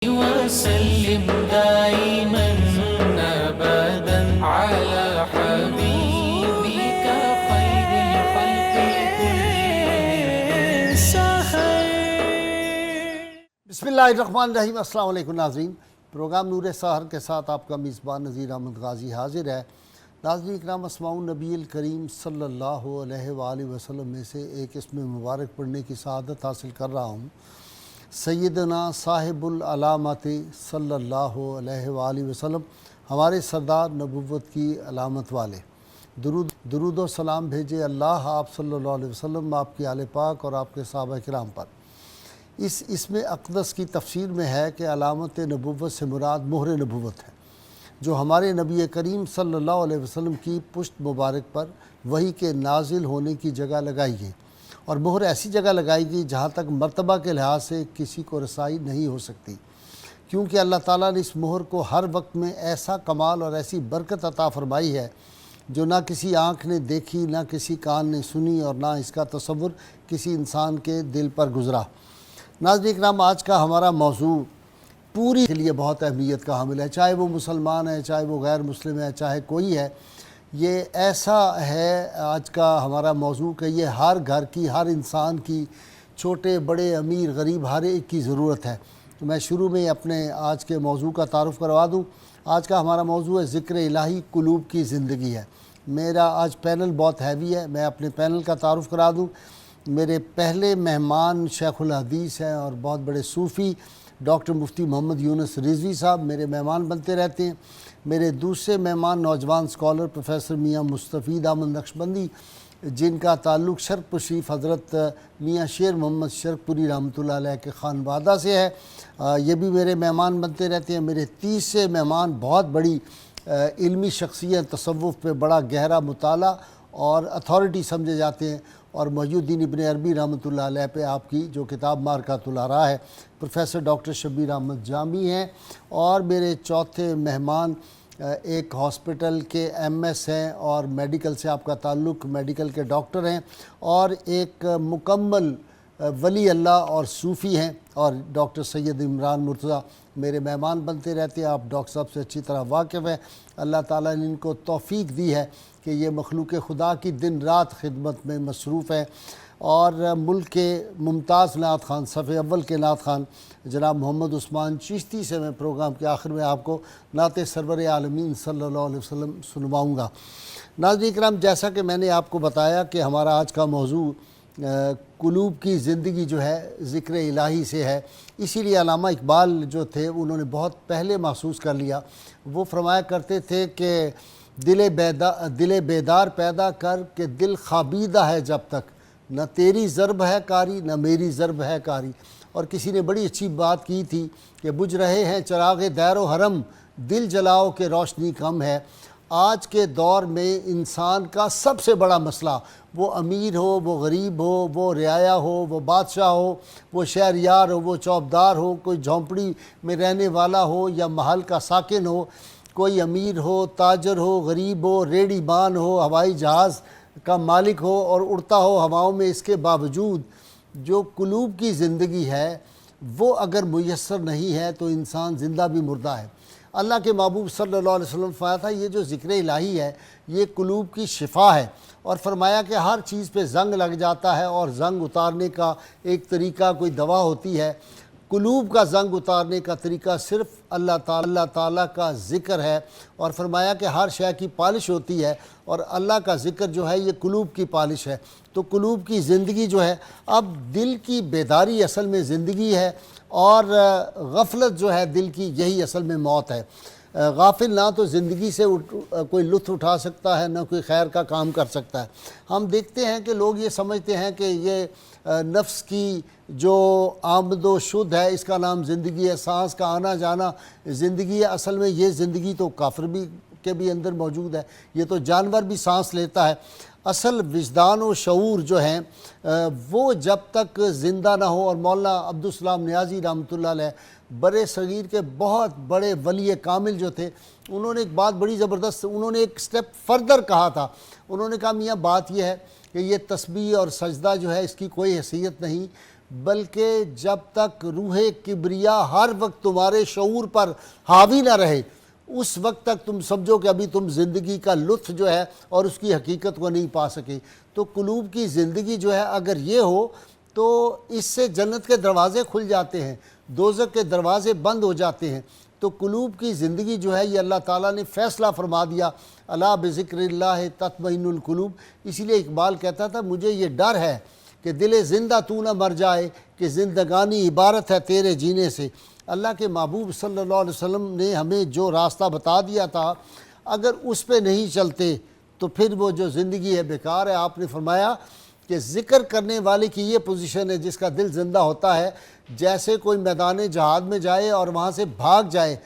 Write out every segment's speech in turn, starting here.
وسلم دائما أبدا على حبيبك خير الخلق كلهم سحر. بسم اللہ الرحمن الرحیم. السلام علیکم ناظرین. پروگرام نور سحر کے ساتھ آپ کا میزبان نذیر احمد غازی حاضر ہے. ناظرین اکرام، اسماء النبی الکریم صلی اللہ علیہ وآلہ وسلم میں سے ایک اسم مبارک پڑھنے کی سعادت حاصل کر رہا ہوں. سیدنا صاحب العلامت صلی اللہ علیہ وآلہ وسلم، ہمارے سردار نبوت کی علامت والے. درود و سلام بھیجے اللہ آپ صلی اللہ علیہ وسلم، آپ کی آل پاک اور آپ کے صحابہ کرام پر. اس اسم اقدس کی تفسیر میں ہے کہ علامت نبوت سے مراد مہر نبوت ہے، جو ہمارے نبی کریم صلی اللہ علیہ وسلم کی پشت مبارک پر وحی کے نازل ہونے کی جگہ لگائی گئی، اور مہر ایسی جگہ لگائی گئی جہاں تک مرتبہ کے لحاظ سے کسی کو رسائی نہیں ہو سکتی، کیونکہ اللہ تعالیٰ نے اس مہر کو ہر وقت میں ایسا کمال اور ایسی برکت عطا فرمائی ہے جو نہ کسی آنکھ نے دیکھی، نہ کسی کان نے سنی، اور نہ اس کا تصور کسی انسان کے دل پر گزرا. ناظرین اکرام، آج کا ہمارا موضوع پوری کے لیے بہت اہمیت کا حامل ہے، چاہے وہ مسلمان ہے، چاہے وہ غیر مسلم ہے، چاہے کوئی ہے. یہ ایسا ہے آج کا ہمارا موضوع کہ یہ ہر گھر کی، ہر انسان کی، چھوٹے بڑے امیر غریب ہر ایک کی ضرورت ہے. تو میں شروع میں اپنے آج کے موضوع کا تعارف کروا دوں. آج کا ہمارا موضوع ہے ذکر الہی قلوب کی زندگی ہے. میرا آج پینل بہت ہیوی ہے، میں اپنے پینل کا تعارف کرا دوں. میرے پہلے مہمان شیخ الحدیث ہیں اور بہت بڑے صوفی ڈاکٹر مفتی محمد یونس رضوی صاحب میرے مہمان بنتے رہتے ہیں. میرے دوسرے مہمان نوجوان اسکالر پروفیسر میاں مستفید احمد نقشبندی، جن کا تعلق شرق شریف حضرت میاں شیر محمد شرق پوری رحمۃ اللہ علیہ کے خانوادہ سے ہے. یہ بھی میرے مہمان بنتے رہتے ہیں. میرے تیسرے مہمان بہت بڑی علمی شخصیت، تصوف پہ بڑا گہرا مطالعہ اور اتھارٹی سمجھے جاتے ہیں، اور محی الدین ابن عربی رحمۃ اللہ علیہ پہ آپ کی جو کتاب مارکات الآراء ہے، پروفیسر ڈاکٹر شبیر احمد جامی ہیں. اور میرے چوتھے مہمان ایک ہاسپٹل کے ایم ایس ہیں اور میڈیکل سے آپ کا تعلق، میڈیکل کے ڈاکٹر ہیں، اور ایک مکمل ولی اللہ اور صوفی ہیں، اور ڈاکٹر سید عمران مرتضیٰ میرے مہمان بنتے رہتے ہیں. آپ ڈاکٹر صاحب سے اچھی طرح واقف ہیں. اللہ تعالیٰ نے ان کو توفیق دی ہے کہ یہ مخلوق خدا کی دن رات خدمت میں مصروف ہیں. اور ملک کے ممتاز نعت خوان، صف اول کے نعت خوان جناب محمد عثمان چشتی سے میں پروگرام کے آخر میں آپ کو نعت سرور عالمین صلی اللہ علیہ وسلم سنواؤں گا. ناظرین اکرام، جیسا کہ میں نے آپ کو بتایا کہ ہمارا آج کا موضوع قلوب کی زندگی جو ہے ذکر الہی سے ہے، اسی لیے علامہ اقبال جو تھے انہوں نے بہت پہلے محسوس کر لیا. وہ فرمایا کرتے تھے کہ دل بیدار پیدا کر کہ دل خوابیدہ ہے جب تک، نہ تیری ضرب ہے کاری نہ میری ضرب ہے کاری. اور کسی نے بڑی اچھی بات کی تھی کہ بجھ رہے ہیں چراغ دیر و حرم، دل جلاؤ کہ روشنی کم ہے. آج کے دور میں انسان کا سب سے بڑا مسئلہ، وہ امیر ہو، وہ غریب ہو، وہ رعایا ہو، وہ بادشاہ ہو، وہ شہریار ہو، وہ چوبدار ہو، کوئی جھونپڑی میں رہنے والا ہو یا محل کا ساکن ہو، کوئی امیر ہو، تاجر ہو، غریب ہو، ریڑی بان ہو، ہوائی جہاز کا مالک ہو اور اڑتا ہو ہواؤں میں، اس کے باوجود جو قلوب کی زندگی ہے وہ اگر میسر نہیں ہے تو انسان زندہ بھی مردہ ہے. اللہ کے محبوب صلی اللہ علیہ وسلم فرمایا تھا یہ جو ذکر الہی ہے یہ قلوب کی شفا ہے، اور فرمایا کہ ہر چیز پہ زنگ لگ جاتا ہے اور زنگ اتارنے کا ایک طریقہ کوئی دوا ہوتی ہے. قلوب کا زنگ اتارنے کا طریقہ صرف اللہ تعالیٰ کا ذکر ہے، اور فرمایا کہ ہر شے کی پالش ہوتی ہے اور اللہ کا ذکر جو ہے یہ قلوب کی پالش ہے. تو قلوب کی زندگی جو ہے، اب دل کی بیداری اصل میں زندگی ہے، اور غفلت جو ہے دل کی، یہی اصل میں موت ہے. غافل نہ تو زندگی سے کوئی لطف اٹھا سکتا ہے، نہ کوئی خیر کا کام کر سکتا ہے. ہم دیکھتے ہیں کہ لوگ یہ سمجھتے ہیں کہ یہ نفس کی جو آمد و شد ہے اس کا نام زندگی ہے، سانس کا آنا جانا زندگی ہے. اصل میں یہ زندگی تو کافر کے بھی اندر موجود ہے، یہ تو جانور بھی سانس لیتا ہے. اصل وجدان و شعور جو ہیں وہ جب تک زندہ نہ ہو، اور مولانا عبدالسلام نیازی رحمۃ اللہ علیہ برِ صغیر کے بہت بڑے ولی کامل جو تھے، انہوں نے ایک بات بڑی زبردست، انہوں نے ایک سٹیپ فردر کہا تھا. انہوں نے کہا میاں بات یہ ہے کہ یہ تسبیح اور سجدہ جو ہے اس کی کوئی حیثیت نہیں، بلکہ جب تک روح کبریا ہر وقت تمہارے شعور پر حاوی نہ رہے اس وقت تک تم سمجھو کہ ابھی تم زندگی کا لطف جو ہے اور اس کی حقیقت کو نہیں پا سکے۔ تو قلوب کی زندگی جو ہے اگر یہ ہو تو اس سے جنت کے دروازے کھل جاتے ہیں، دوزخ کے دروازے بند ہو جاتے ہیں۔ تو قلوب کی زندگی جو ہے یہ اللہ تعالیٰ نے فیصلہ فرما دیا، الا بذکر اللہ تطمئن القلوب۔ اسی لیے اقبال کہتا تھا مجھے یہ ڈر ہے کہ دل زندہ تو نہ مر جائے، کہ زندگانی عبارت ہے تیرے جینے سے۔ اللہ کے محبوب صلی اللہ علیہ وسلم نے ہمیں جو راستہ بتا دیا تھا اگر اس پہ نہیں چلتے تو پھر وہ جو زندگی ہے بیکار ہے۔ آپ نے فرمایا کہ ذکر کرنے والے کی یہ پوزیشن ہے جس کا دل زندہ ہوتا ہے، جیسے کوئی میدان جہاد میں جائے اور وہاں سے بھاگ جائے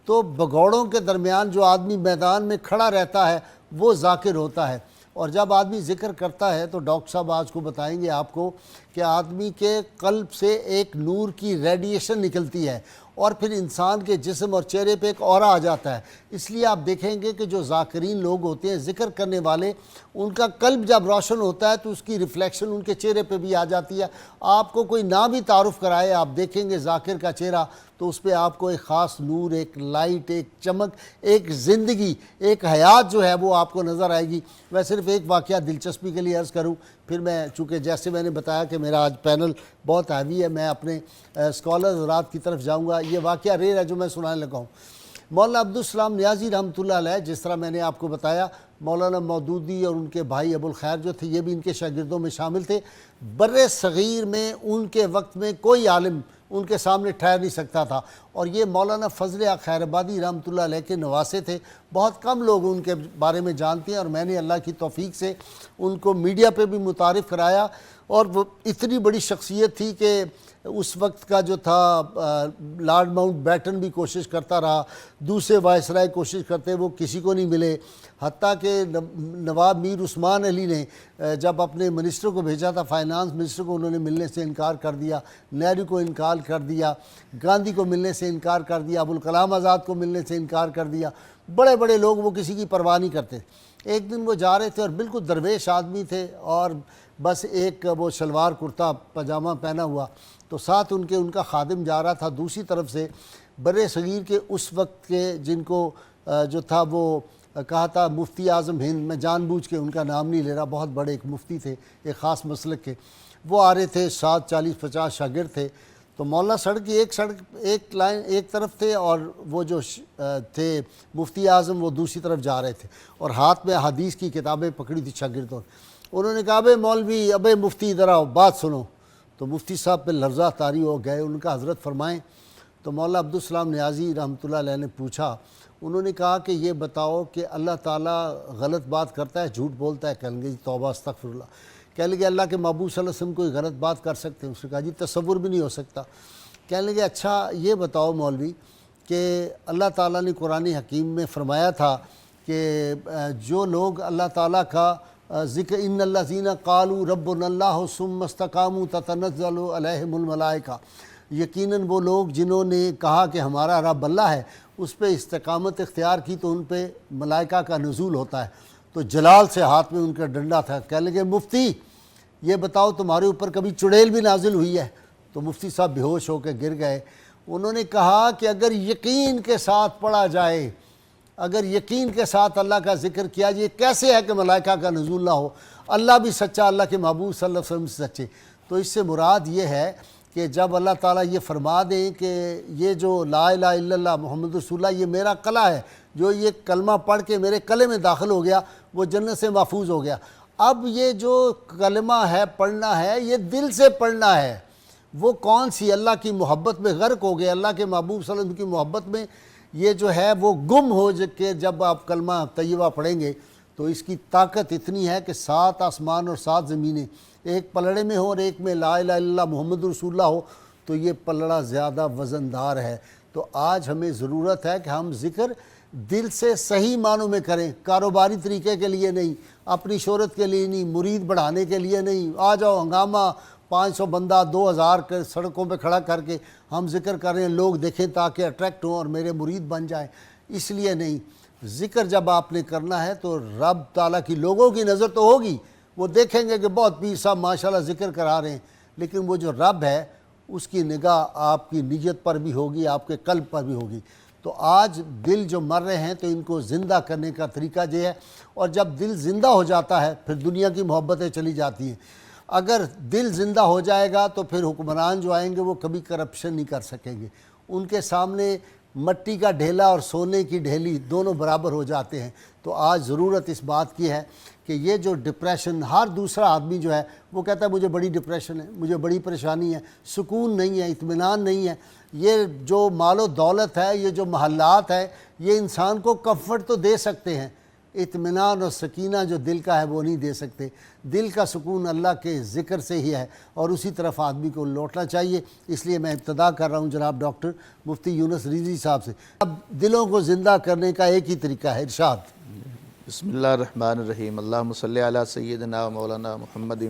تو بگوڑوں کے درمیان جو آدمی میدان میں کھڑا رہتا ہے وہ ذاکر ہوتا ہے، اور جب آدمی ذکر کرتا ہے تو ڈاکٹر صاحب آج کو بتائیں گے آپ کو کہ آدمی کے قلب سے ایک نور کی ریڈیشن نکلتی ہے اور پھر انسان کے جسم اور چہرے پہ ایک اورا آ جاتا ہے۔ اس لیے آپ دیکھیں گے کہ جو ذاکرین لوگ ہوتے ہیں، ذکر کرنے والے، ان کا قلب جب روشن ہوتا ہے تو اس کی ریفلیکشن ان کے چہرے پہ بھی آ جاتی ہے۔ آپ کو کوئی نہ بھی تعارف کرائے، آپ دیکھیں گے ذاکر کا چہرہ تو اس پہ آپ کو ایک خاص نور، ایک لائٹ، ایک چمک، ایک زندگی، ایک حیات جو ہے وہ آپ کو نظر آئے گی۔ میں صرف ایک واقعہ دلچسپی کے لیے عرض کروں، پھر میں چونکہ جیسے میں نے بتایا کہ میرا آج پینل بہت ہیوی ہے، میں اپنے اسکالر حضرات کی طرف جاؤں گا۔ یہ واقعہ ریئر ہے جو میں سنانے لگا ہوں۔ مولانا عبدالسلام نیازی رحمۃ اللہ علیہ، جس طرح میں نے آپ کو بتایا مولانا مودودی اور ان کے بھائی ابو الخیر جو تھے یہ بھی ان کے شاگردوں میں شامل تھے۔ بر صغیر میں ان کے وقت میں کوئی عالم ان کے سامنے ٹھہر نہیں سکتا تھا، اور یہ مولانا فضل حق خیر آبادی رحمۃ اللہ علیہ کے نواسے تھے۔ بہت کم لوگ ان کے بارے میں جانتے ہیں، اور میں نے اللہ کی توفیق سے ان کو میڈیا پہ بھی متعارف کرایا، اور وہ اتنی بڑی شخصیت تھی کہ اس وقت کا جو تھا لارڈ ماؤنٹ بیٹن بھی کوشش کرتا رہا، دوسرے وائسرائے کوشش کرتے، وہ کسی کو نہیں ملے، حتیٰ کہ نواب میر عثمان علی نے جب اپنے منسٹر کو بھیجا تھا، فائنانس منسٹر کو، انہوں نے ملنے سے انکار کر دیا، نہرو کو انکار کر دیا، گاندھی کو ملنے سے انکار کر دیا، ابوالکلام آزاد کو ملنے سے انکار کر دیا۔ بڑے بڑے لوگ وہ کسی کی پرواہ نہیں کرتے۔ ایک دن وہ جا رہے تھے اور بالکل درویش آدمی تھے، اور بس ایک وہ شلوار کرتا پاجامہ پہنا ہوا، تو ساتھ ان کا خادم جا رہا تھا۔ دوسری طرف سے بر صغیر کے اس وقت کے جن کو جو تھا وہ کہا تھا مفتی اعظم ہند، میں جان بوجھ کے ان کا نام نہیں لے رہا، بہت بڑے ایک مفتی تھے ایک خاص مسلک کے، وہ آ رہے تھے، 40-50 شاگرد تھے۔ تو مولانا سڑک کی ایک لائن ایک طرف تھے، اور وہ جو تھے مفتی اعظم وہ دوسری طرف جا رہے تھے، اور ہاتھ میں حدیث کی کتابیں پکڑی تھی شاگردوں۔ انہوں نے کہا، ابے مولوی، ابے مفتی ادھر آؤ، بات سنو۔ تو مفتی صاحب پہ لرزہ طاری ہو گئے، ان کا حضرت فرمائیں۔ تو مولانا عبدالسلام نیازی رحمۃ اللہ علیہ نے پوچھا، انہوں نے کہا کہ یہ بتاؤ کہ اللہ تعالیٰ غلط بات کرتا ہے، جھوٹ بولتا ہے؟ کہنے لگے جی توبہ استغفر اللہ۔ کہنے لگے اللہ کے محبوب صلی اللہ علیہ وسلم کوئی غلط بات کر سکتے ہیں؟ اس نے کہا جی تصور بھی نہیں ہو سکتا۔ کہنے لگے اچھا یہ بتاؤ مولوی کہ اللہ تعالیٰ نے قرآن حکیم میں فرمایا تھا کہ جو لوگ اللہ تعالیٰ کا ذکر، ان الذین قالوا ربنا اللہ ثم استقاموا تتنزل علیہم الملائکہ، یقیناً وہ لوگ جنہوں نے کہا کہ ہمارا رب اللہ ہے، اس پہ استقامت اختیار کی تو ان پہ ملائکہ کا نزول ہوتا ہے۔ تو جلال سے ہاتھ میں ان کا ڈنڈا تھا۔ کہنے لگے مفتی یہ بتاؤ تمہارے اوپر کبھی چڑیل بھی نازل ہوئی ہے؟ تو مفتی صاحب بے ہوش ہو کے گر گئے۔ انہوں نے کہا کہ اگر یقین کے ساتھ پڑھا جائے، اگر یقین کے ساتھ اللہ کا ذکر کیا، یہ کیسے ہے کہ ملائکہ کا نزول نہ ہو؟ اللہ بھی سچا، اللہ کے محبوب صلی اللہ علیہ وسلم سے سچے۔ تو اس سے مراد یہ ہے کہ جب اللہ تعالیٰ یہ فرما دیں کہ یہ جو لا الہ الا اللہ محمد رسول اللہ یہ میرا کلہ ہے، جو یہ کلمہ پڑھ کے میرے کلے میں داخل ہو گیا وہ جنت سے محفوظ ہو گیا۔ اب یہ جو کلمہ ہے پڑھنا ہے، یہ دل سے پڑھنا ہے۔ وہ کون سی اللہ کی محبت میں غرق ہو گئے، اللہ کے محبوب صلی اللہ علیہ وسلم کی محبت میں یہ جو ہے وہ گم ہو کے جب آپ کلمہ طیبہ پڑھیں گے تو اس کی طاقت اتنی ہے کہ 7 آسمان اور 7 زمینیں ایک پلڑے میں ہو اور ایک میں لا الہ الا اللہ محمد رسول اللہ ہو تو یہ پلڑا زیادہ وزندار ہے۔ تو آج ہمیں ضرورت ہے کہ ہم ذکر دل سے صحیح معنوں میں کریں، کاروباری طریقے کے لیے نہیں، اپنی شہرت کے لیے نہیں، مرید بڑھانے کے لیے نہیں۔ آ جاؤ ہنگامہ 500 بندہ 2000 کے سڑکوں پہ کھڑا کر کے ہم ذکر کر رہے ہیں، لوگ دیکھیں تاکہ اٹریکٹ ہوں اور میرے مرید بن جائیں، اس لیے نہیں۔ ذکر جب آپ نے کرنا ہے تو رب تعالیٰ کی لوگوں کی نظر تو ہوگی، وہ دیکھیں گے کہ بہت پیر صاحب ماشاءاللہ ذکر کرا رہے ہیں، لیکن وہ جو رب ہے اس کی نگاہ آپ کی نیت پر بھی ہوگی، آپ کے قلب پر بھی ہوگی۔ تو آج دل جو مر رہے ہیں تو ان کو زندہ کرنے کا طریقہ یہ ہے، اور جب دل زندہ ہو جاتا ہے پھر دنیا کی محبتیں چلی جاتی ہیں۔ اگر دل زندہ ہو جائے گا تو پھر حکمران جو آئیں گے وہ کبھی کرپشن نہیں کر سکیں گے، ان کے سامنے مٹی کا ڈھیلا اور سونے کی ڈھیلی دونوں برابر ہو جاتے ہیں۔ تو آج ضرورت اس بات کی ہے کہ یہ جو ڈپریشن، ہر دوسرا آدمی جو ہے وہ کہتا ہے مجھے بڑی ڈپریشن ہے، مجھے بڑی پریشانی ہے، سکون نہیں ہے، اطمینان نہیں ہے۔ یہ جو مال و دولت ہے، یہ جو محلات ہے، یہ انسان کو کمفرٹ تو دے سکتے ہیں، اطمینان اور سکینہ جو دل کا ہے وہ نہیں دے سکتے۔ دل کا سکون اللہ کے ذکر سے ہی ہے، اور اسی طرف آدمی کو لوٹنا چاہیے۔ اس لیے میں ابتدا کر رہا ہوں جناب ڈاکٹر مفتی یونس رضوی صاحب سے۔ اب دلوں کو زندہ کرنے کا ایک ہی طریقہ ہے، ارشاد۔ بسم اللہ الرحمن الرحیم، اللہم صلی علی سیدنا و مولانا محمد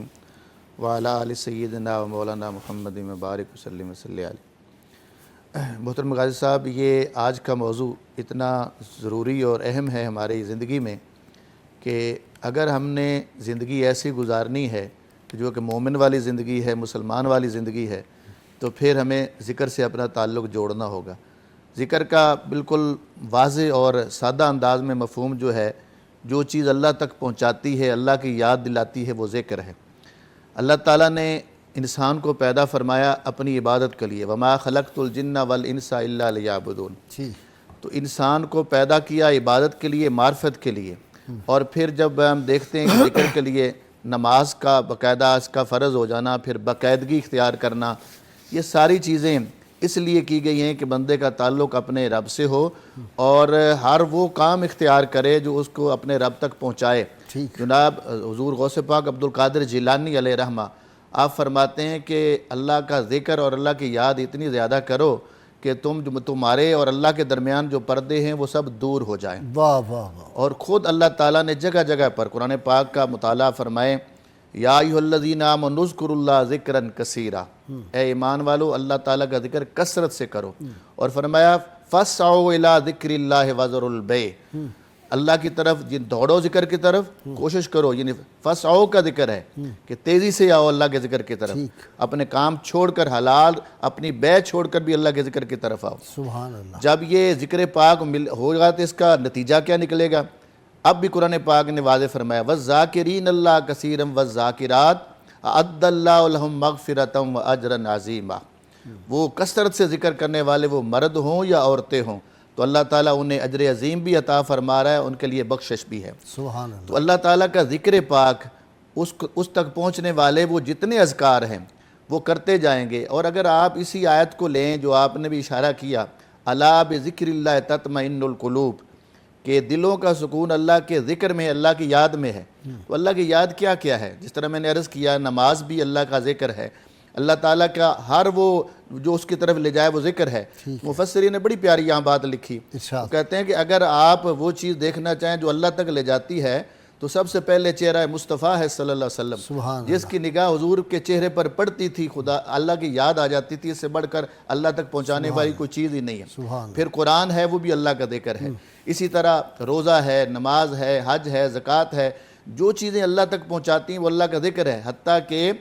وعلی آل سیدنا و مولانا محمد مبارک وسلم وصلی علیہ۔ محترم غازی صاحب، یہ آج کا موضوع اتنا ضروری اور اہم ہے ہماری زندگی میں کہ اگر ہم نے زندگی ایسی گزارنی ہے جو کہ مومن والی زندگی ہے، مسلمان والی زندگی ہے، تو پھر ہمیں ذکر سے اپنا تعلق جوڑنا ہوگا۔ ذکر کا بالکل واضح اور سادہ انداز میں مفہوم جو ہے، جو چیز اللہ تک پہنچاتی ہے، اللہ کی یاد دلاتی ہے، وہ ذکر ہے۔ اللہ تعالیٰ نے انسان کو پیدا فرمایا اپنی عبادت کے لیے، وما خلقت الجن والانس الا لیعبدون۔ جی، تو انسان کو پیدا کیا عبادت کے لیے، معرفت کے لیے، اور پھر جب ہم دیکھتے ہیں کہ ذکر کے لیے نماز کا باقاعدہ اس کا فرض ہو جانا، پھر باقاعدگی اختیار کرنا، یہ ساری چیزیں اس لیے کی گئی ہیں کہ بندے کا تعلق اپنے رب سے ہو اور ہر وہ کام اختیار کرے جو اس کو اپنے رب تک پہنچائے۔ ٹھیک۔ جناب حضور غوث پاک عبد القادر جیلانی علیہ رحمہ آپ فرماتے ہیں کہ اللہ کا ذکر اور اللہ کی یاد اتنی زیادہ کرو کہ تمہارے اور اللہ کے درمیان جو پردے ہیں وہ سب دور ہو جائیں۔ واہ واہ واہ۔ اور خود اللہ تعالیٰ نے جگہ جگہ پر قرآن پاک کا مطالعہ فرمائے، یا ایھا الذین آمنوا اذکروا اللہ ذکرا کثیرا، اے ایمان والو اللہ تعالیٰ کا ذکر کثرت سے کرو۔ اور فرمایا فاسعوا الی ذکر اللہ وذروا البیع، اللہ کی طرف دوڑو ذکر کی طرف، کوشش کرو، یعنی فاسعوا کا ذکر ہے کہ تیزی سے آؤ اللہ کے ذکر کی طرف، اپنے کام چھوڑ کر، حلال اپنی بے چھوڑ کر بھی اللہ کے ذکر کی طرف آؤ۔ سبحان اللہ۔ جب یہ ذکر پاک ہوگا تو اس کا نتیجہ کیا نکلے گا؟ اب بھی قرآن پاک نے واضح فرمایا وَالذَّاكِرِينَ اللَّهَ كَثِيرًا وَالذَّاكِرَاتِ أَعَدَّ اللَّهُ لَهُم مَغْفِرَةً وَأَجْرًا عَظِيمًا۔ وہ کثرت سے ذکر کرنے والے، وہ مرد ہوں یا عورتیں ہوں، تو اللہ تعالیٰ انہیں اجر عظیم بھی عطا فرما رہا ہے، ان کے لیے بخشش بھی ہے۔ سبحان اللہ۔ تو اللہ تعالیٰ کا ذکر پاک اس تک پہنچنے والے وہ جتنے اذکار ہیں وہ کرتے جائیں گے۔ اور اگر آپ اسی آیت کو لیں جو آپ نے بھی اشارہ کیا، الا بذکر اللہ تطمئن القلوب، کہ دلوں کا سکون اللہ کے ذکر میں، اللہ کی یاد میں ہے۔ تو اللہ کی یاد کیا کیا ہے؟ جس طرح میں نے عرض کیا، نماز بھی اللہ کا ذکر ہے، اللہ تعالیٰ کا ہر وہ جو اس کی طرف لے جائے وہ ذکر ہے۔ مفسرین نے بڑی پیاری یہاں بات لکھی، وہ کہتے ہیں کہ اگر آپ وہ چیز دیکھنا چاہیں جو اللہ تک لے جاتی ہے تو سب سے پہلے چہرہ مصطفیٰ ہے صلی اللہ علیہ وسلم، جس کی نگاہ حضور کے چہرے پر پڑتی تھی، خدا اللہ کی یاد آ جاتی تھی، اس سے بڑھ کر اللہ تک پہنچانے والی کوئی چیز ہی نہیں ہے۔ پھر قرآن ہے، وہ بھی اللہ کا ذکر ہے۔ اسی طرح روزہ ہے، نماز ہے، حج ہے، زکوٰۃ ہے، جو چیزیں اللہ تک پہنچاتی ہیں وہ اللہ کا ذکر ہے۔ حتیٰ کہ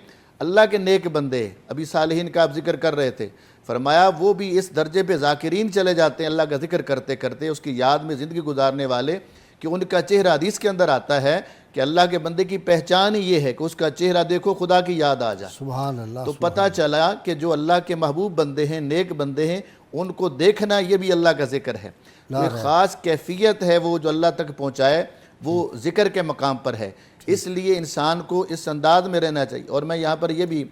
اللہ کے نیک بندے، ابھی صالحین کا آپ ذکر کر رہے تھے، فرمایا وہ بھی اس درجے پہ ذاکرین چلے جاتے ہیں اللہ کا ذکر کرتے کرتے، اس کی یاد میں زندگی گزارنے والے، کہ ان کا چہرہ حدیث کے اندر آتا ہے کہ اللہ کے بندے کی پہچان ہی یہ ہے کہ اس کا چہرہ دیکھو خدا کی یاد آ جائے۔ سبحان اللہ۔ تو پتہ چلا کہ جو اللہ کے محبوب بندے ہیں، نیک بندے ہیں، ان کو دیکھنا یہ بھی اللہ کا ذکر ہے۔ یہ خاص کیفیت ہے وہ جو اللہ تک پہنچائے، وہ ذکر کے مقام پر ہے۔ اس لیے انسان کو اس انداز میں رہنا چاہیے۔ اور میں یہاں پر یہ بھی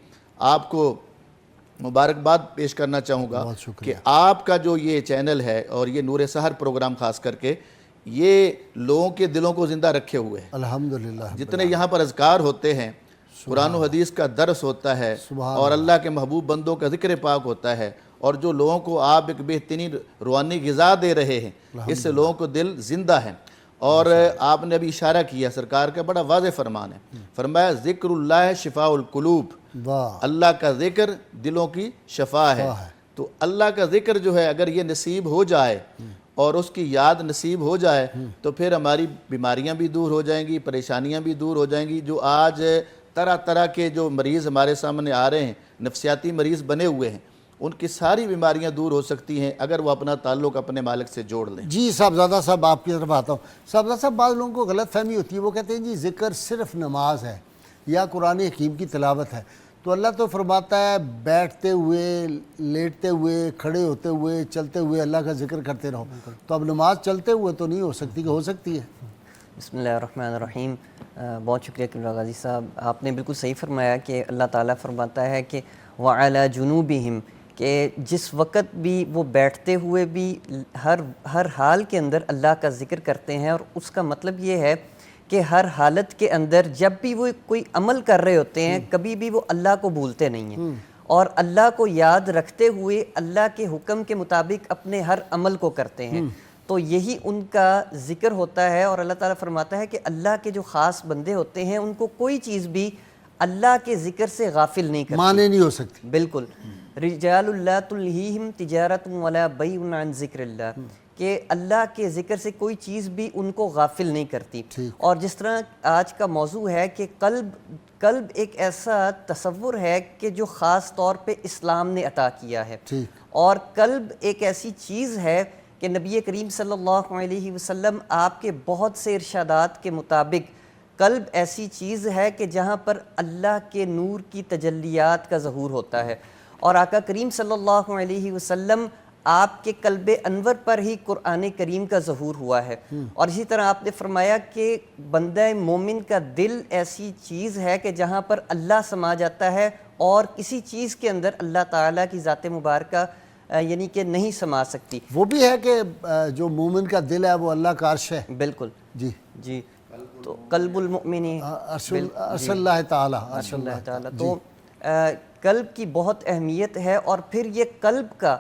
آپ کو مبارکباد پیش کرنا چاہوں گا کہ آپ کا جو یہ چینل ہے اور یہ نور سحر پروگرام خاص کر کے، یہ لوگوں کے دلوں کو زندہ رکھے ہوئے ہیں۔ الحمدللہ۔ جتنے یہاں پر اذکار ہوتے ہیں، قرآن و حدیث کا درس ہوتا ہے، اور اللہ کے محبوب بندوں کا ذکر پاک ہوتا ہے، اور جو لوگوں کو آپ ایک بہترین روحانی غذا دے رہے ہیں، اس سے لوگوں کو دل زندہ ہے۔ اور آپ نے ابھی اشارہ کیا، سرکار کا بڑا واضح فرمان ہے، فرمایا ذکر اللہ شفاء القلوب، اللہ کا ذکر دلوں کی شفا ہے۔ تو اللہ کا ذکر جو ہے اگر یہ نصیب ہو جائے اور اس کی یاد نصیب ہو جائے تو پھر ہماری بیماریاں بھی دور ہو جائیں گی، پریشانیاں بھی دور ہو جائیں گی۔ جو آج طرح طرح کے جو مریض ہمارے سامنے آ رہے ہیں، نفسیاتی مریض بنے ہوئے ہیں، ان کی ساری بیماریاں دور ہو سکتی ہیں اگر وہ اپنا تعلق اپنے مالک سے جوڑ لیں۔ جی صاحبزادہ صاحب آپ کی طرف آتا ہوں۔ صاحبزادہ صاحب بعض لوگوں کو غلط فہمی ہوتی ہے، وہ کہتے ہیں جی ذکر صرف نماز ہے یا قرآن حکیم کی تلاوت ہے، تو اللہ تو فرماتا ہے بیٹھتے ہوئے، لیٹتے ہوئے، کھڑے ہوتے ہوئے، چلتے ہوئے اللہ کا ذکر کرتے رہو، تو اب نماز چلتے ہوئے تو نہیں ہو سکتی کہ ہو سکتی ہے؟ بسم اللہ الرحمن الرحیم۔ بہت شکریہ قبلہ غازی صاحب، آپ نے بالکل صحیح فرمایا کہ اللہ تعالیٰ فرماتا ہے کہ وَعَلَى جُنُوبِهِمْ، کہ جس وقت بھی وہ بیٹھتے ہوئے بھی ہر حال کے اندر اللہ کا ذکر کرتے ہیں، اور اس کا مطلب یہ ہے کہ ہر حالت کے اندر جب بھی وہ کوئی عمل کر رہے ہوتے ہیں کبھی بھی وہ اللہ کو بھولتے نہیں ہیں، اور اللہ کو یاد رکھتے ہوئے اللہ کے حکم کے مطابق اپنے ہر عمل کو کرتے ہیں، تو یہی ان کا ذکر ہوتا ہے۔ اور اللہ تعالیٰ فرماتا ہے کہ اللہ کے جو خاص بندے ہوتے ہیں ان کو کوئی چیز بھی اللہ کے ذکر سے غافل نہیں کرتی، مانے نہیں ہو سکتی۔ بالکل، رجال لا تلہیہم تجارت ولا بیع عن ذکر اللہ، کہ اللہ کے ذکر سے کوئی چیز بھی ان کو غافل نہیں کرتی۔ اور جس طرح آج کا موضوع ہے کہ قلب ایک ایسا تصور ہے کہ جو خاص طور پہ اسلام نے عطا کیا ہے، اور قلب ایک ایسی چیز ہے کہ نبی کریم صلی اللہ علیہ وسلم آپ کے بہت سے ارشادات کے مطابق قلب ایسی چیز ہے کہ جہاں پر اللہ کے نور کی تجلیات کا ظہور ہوتا ہے، اور آقا کریم صلی اللہ علیہ وسلم آپ کے قلب انور پر ہی قرآن کریم کا ظہور ہوا ہے۔ اور اسی طرح آپ نے فرمایا کہ بندہ مومن کا دل ایسی چیز ہے کہ جہاں پر اللہ سما جاتا ہے، اور کسی چیز کے اندر اللہ تعالیٰ کی ذات مبارکہ یعنی کہ نہیں سما سکتی۔ وہ بھی ہے کہ جو مومن کا دل ہے وہ اللہ کا عرش ہے۔ بالکل جی، تو قلب المؤمن عرش اللہ تعالیٰ، عرش اللہ تعالیٰ، تو قلب کی بہت اہمیت ہے۔ اور پھر یہ قلب کا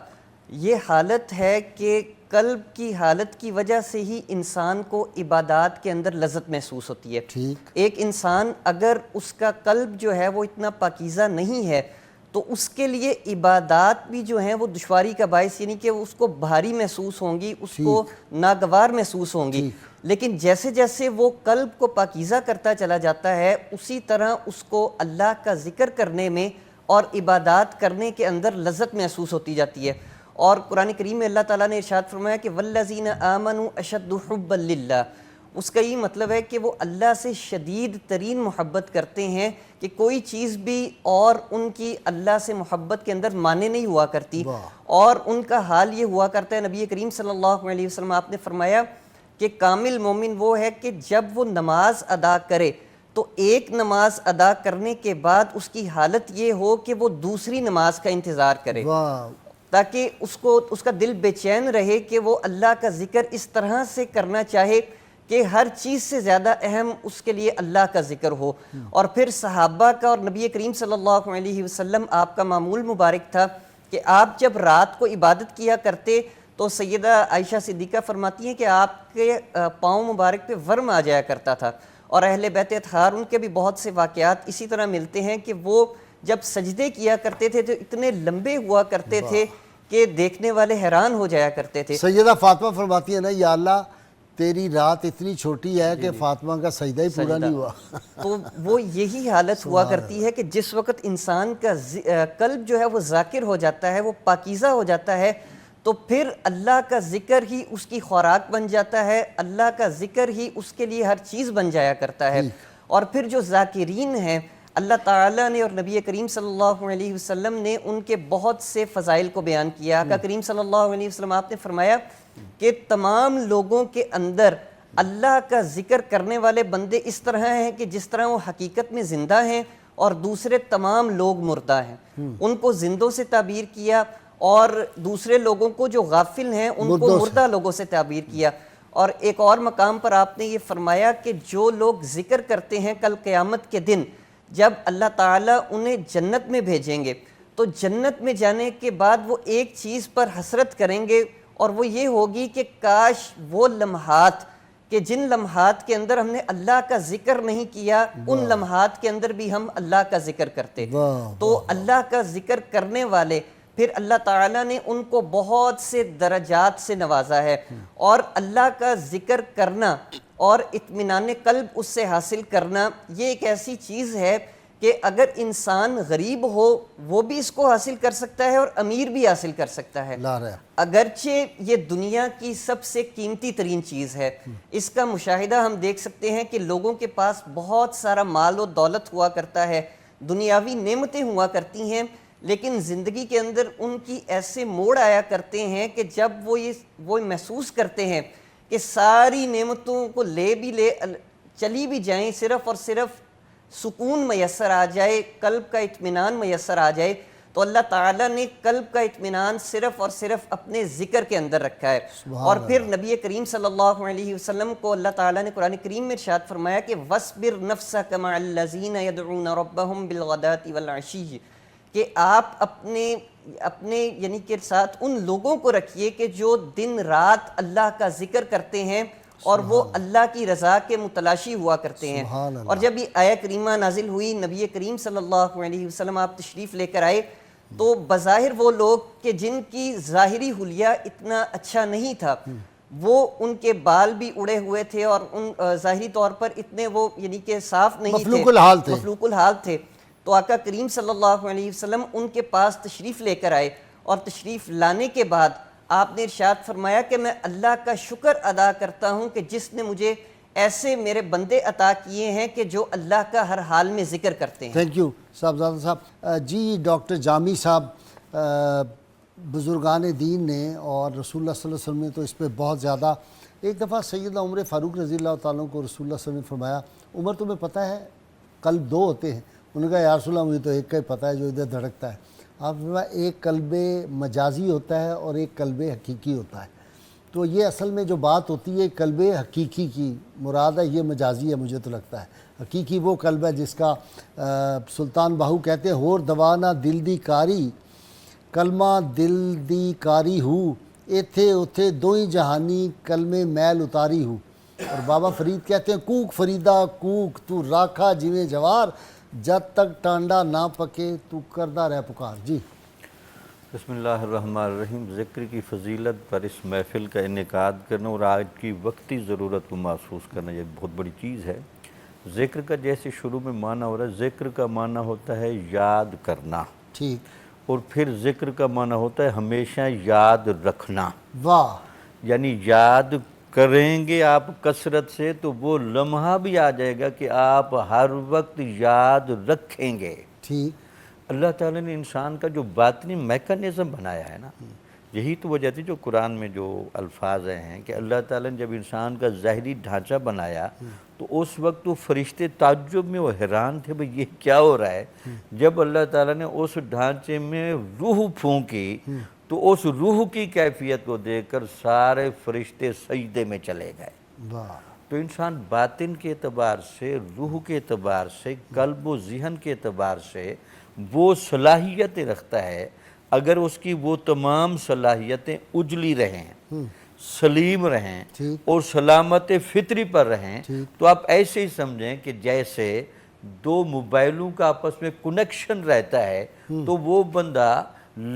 یہ حالت ہے کہ قلب کی حالت کی وجہ سے ہی انسان کو عبادات کے اندر لذت محسوس ہوتی ہے۔ ایک انسان اگر اس کا قلب جو ہے وہ اتنا پاکیزہ نہیں ہے تو اس کے لیے عبادات بھی جو ہیں وہ دشواری کا باعث، یعنی کہ اس کو بھاری محسوس ہوں گی، اس کو ناگوار محسوس ہوں گی۔ لیکن جیسے جیسے وہ قلب کو پاکیزہ کرتا چلا جاتا ہے اسی طرح اس کو اللہ کا ذکر کرنے میں اور عبادات کرنے کے اندر لذت محسوس ہوتی جاتی ہے۔ اور قرآن کریم میں اللہ تعالیٰ نے ارشاد فرمایا کہ وَالَّذِينَ آمَنُوا أَشَدُّ حُبًّا لِلَّهِ، اس کا یہ مطلب ہے کہ وہ اللہ سے شدید ترین محبت کرتے ہیں کہ کوئی چیز بھی اور ان کی اللہ سے محبت کے اندر مانے نہیں ہوا کرتی، اور ان کا حال یہ ہوا کرتا ہے۔ نبی کریم صلی اللہ علیہ وسلم آپ نے فرمایا کہ کامل مومن وہ ہے کہ جب وہ نماز ادا کرے تو ایک نماز ادا کرنے کے بعد اس کی حالت یہ ہو کہ وہ دوسری نماز کا انتظار کرے، تاکہ اس کا دل بے چین رہے کہ وہ اللہ کا ذکر اس طرح سے کرنا چاہے کہ ہر چیز سے زیادہ اہم اس کے لیے اللہ کا ذکر ہو۔ اور پھر صحابہ کا اور نبی کریم صلی اللہ علیہ وسلم آپ کا معمول مبارک تھا کہ آپ جب رات کو عبادت کیا کرتے تو سیدہ عائشہ صدیقہ فرماتی ہیں کہ آپ کے پاؤں مبارک پہ ورم آ جایا کرتا تھا، اور اہل بیت اطہار ان کے بھی بہت سے واقعات اسی طرح ملتے ہیں کہ وہ جب سجدے کیا کرتے تھے تو اتنے لمبے ہوا کرتے تھے کہ دیکھنے والے حیران ہو جایا کرتے تھے۔ سیدہ فاطمہ فرماتی ہے نا، یا اللہ تیری رات اتنی چھوٹی ہے کہ فاطمہ کا سجدہ ہی پورا نہیں ہوا۔ تو وہ یہی حالت ہوا کرتی ہے کہ جس وقت انسان کا قلب جو ہے وہ ذاکر ہو جاتا ہے، وہ پاکیزہ ہو جاتا ہے، تو پھر اللہ کا ذکر ہی اس کی خوراک بن جاتا ہے، اللہ کا ذکر ہی اس کے لیے ہر چیز بن جایا کرتا ہے۔ اور پھر جو ذاکرین ہیں اللہ تعالیٰ نے اور نبی کریم صلی اللہ علیہ وسلم نے ان کے بہت سے فضائل کو بیان کیا۔ آقا کریم صلی اللہ علیہ وسلم آپ نے فرمایا کہ تمام لوگوں کے اندر اللہ کا ذکر کرنے والے بندے اس طرح ہیں کہ جس طرح وہ حقیقت میں زندہ ہیں اور دوسرے تمام لوگ مردہ ہیں۔ ان کو زندوں سے تعبیر کیا، اور دوسرے لوگوں کو جو غافل ہیں ان کو مردہ لوگوں سے تعبیر کیا۔ اور ایک اور مقام پر آپ نے یہ فرمایا کہ جو لوگ ذکر کرتے ہیں کل قیامت کے دن جب اللہ تعالیٰ انہیں جنت میں بھیجیں گے تو جنت میں جانے کے بعد وہ ایک چیز پر حسرت کریں گے، اور وہ یہ ہوگی کہ کاش وہ لمحات کہ جن لمحات کے اندر ہم نے اللہ کا ذکر نہیں کیا ان لمحات کے اندر بھی ہم اللہ کا ذکر کرتے۔ تو اللہ کا ذکر کرنے والے پھر اللہ تعالیٰ نے ان کو بہت سے درجات سے نوازا ہے، اور اللہ کا ذکر کرنا اور اطمینان قلب اس سے حاصل کرنا یہ ایک ایسی چیز ہے کہ اگر انسان غریب ہو وہ بھی اس کو حاصل کر سکتا ہے اور امیر بھی حاصل کر سکتا ہے، لا رہا اگرچہ یہ دنیا کی سب سے قیمتی ترین چیز ہے۔ اس کا مشاہدہ ہم دیکھ سکتے ہیں کہ لوگوں کے پاس بہت سارا مال و دولت ہوا کرتا ہے، دنیاوی نعمتیں ہوا کرتی ہیں، لیکن زندگی کے اندر ان کی ایسے موڑ آیا کرتے ہیں کہ جب وہ محسوس کرتے ہیں کہ ساری نعمتوں کو لے چلی بھی جائیں، صرف اور صرف سکون میسر آ جائے، قلب کا اطمینان میسر آ جائے، تو اللہ تعالیٰ نے قلب کا اطمینان صرف اور صرف اپنے ذکر کے اندر رکھا ہے۔ اور پھر نبی کریم صلی اللہ علیہ وسلم کو اللہ تعالیٰ نے قرآن کریم میں ارشاد فرمایا کہ وَاصْبِرْ نَفْسَكَ مَعَ الَّذِينَ يَدْعُونَ رَبَّهُمْ بِالْغَدَاةِ وَالْعَشِيِّ، کہ آپ اپنے یعنی کہ ساتھ ان لوگوں کو رکھیے کہ جو دن رات اللہ کا ذکر کرتے ہیں اور وہ اللہ کی رضا کے متلاشی ہوا کرتے ہیں۔ اور جب یہ آیہ کریمہ نازل ہوئی، نبی کریم صلی اللہ علیہ وسلم آپ تشریف لے کر آئے، تو بظاہر وہ لوگ کہ جن کی ظاہری حلیہ اتنا اچھا نہیں تھا، وہ ان کے بال بھی اڑے ہوئے تھے اور ان ظاہری طور پر اتنے وہ یعنی کہ صاف نہیں تھے، مفلوق الحال تھے، تو آقا کریم صلی اللہ علیہ وسلم ان کے پاس تشریف لے کر آئے، اور تشریف لانے کے بعد آپ نے ارشاد فرمایا کہ میں اللہ کا شکر ادا کرتا ہوں کہ جس نے مجھے ایسے میرے بندے عطا کیے ہیں کہ جو اللہ کا ہر حال میں ذکر کرتے ہیں۔ تھینک یو صاحبزادہ صاحب۔ جی ڈاکٹر جامی صاحب، بزرگان دین نے اور رسول اللہ صلی اللہ علیہ وسلم نے تو اس پہ بہت زیادہ، ایک دفعہ سیدنا عمر فاروق رضی اللہ تعالیٰ کو رسول اللہ صلی اللہ علیہ وسلم نے فرمایا، عمر تمہیں پتہ ہے قلب دو ہوتے ہیں؟ انہوں نے کہا یا رسول اللہ مجھے تو ایک کا ہی پتہ ہے جو ادھر دھڑکتا ہے۔ آپ نے فرمایا ایک قلب مجازی ہوتا ہے اور ایک قلب حقیقی ہوتا ہے۔ تو یہ اصل میں جو بات ہوتی ہے قلب حقیقی کی مراد ہے، یہ مجازی ہے مجھے تو لگتا ہے۔ حقیقی وہ قلب ہے جس کا سلطان باہو کہتے ہیں ہور دوانا دل دی کاری کلمہ دل دی کاری ہو ایتھے اتھے دوئی جہانی کلمے میل اتاری ہو۔ اور بابا فرید کہتے ہیں کوک فریدہ کوک تو راکھا جویں جوار جب تک ٹانڈا نہ پکے تو کردہ رہ پکار۔ جی بسم اللہ الرحمن الرحیم۔ ذکر کی فضیلت پر اس محفل کا انعقاد کرنا اور آج کی وقتی ضرورت کو محسوس کرنا یہ بہت بڑی چیز ہے۔ ذکر کا جیسے شروع میں معنی ہو رہا ہے، ذکر کا معنی ہوتا ہے یاد کرنا، ٹھیک، اور پھر ذکر کا معنی ہوتا ہے ہمیشہ یاد رکھنا۔ واہ، یعنی یاد کریں گے آپ کثرت سے تو وہ لمحہ بھی آ جائے گا کہ آپ ہر وقت یاد رکھیں گے۔ ٹھیک، اللہ تعالیٰ نے انسان کا جو باطنی میکانزم بنایا ہے نا، یہی تو وجہ تھی جو قرآن میں جو الفاظ ہیں کہ اللہ تعالیٰ نے جب انسان کا ظاہری ڈھانچہ بنایا تو اس وقت وہ فرشتے تعجب میں وہ حیران تھے بھئی یہ کیا ہو رہا ہے۔ جب اللہ تعالیٰ نے اس ڈھانچے میں روح پھونکی تو اس روح کی کیفیت کو دیکھ کر سارے فرشتے سجدے میں چلے گئے۔ واہ، تو انسان باطن کے اعتبار سے، روح کے اعتبار سے، قلب و ذہن کے اعتبار سے وہ صلاحیتیں رکھتا ہے۔ اگر اس کی وہ تمام صلاحیتیں اجلی رہیں، سلیم رہیں اور سلامت فطری پر رہیں تو آپ ایسے ہی سمجھیں کہ جیسے دو موبائلوں کا آپس میں کنیکشن رہتا ہے تو وہ بندہ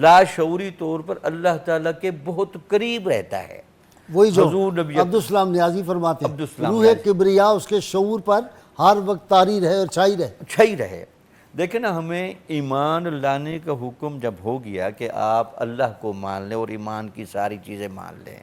لاشعوری طور پر اللہ تعالیٰ کے بہت قریب رہتا ہے۔ وہی جو حضور نبی عبدالسلام نیازی فرماتے ہیں عبدالسلام روح نیازی، کبریا اس کے شعور پر ہر وقت طاری رہے اور چھائی رہے۔ اچھا ہی رہے۔ دیکھیں نا، ہمیں ایمان لانے کا حکم جب ہو گیا کہ آپ اللہ کو مان لیں اور ایمان کی ساری چیزیں مان لیں،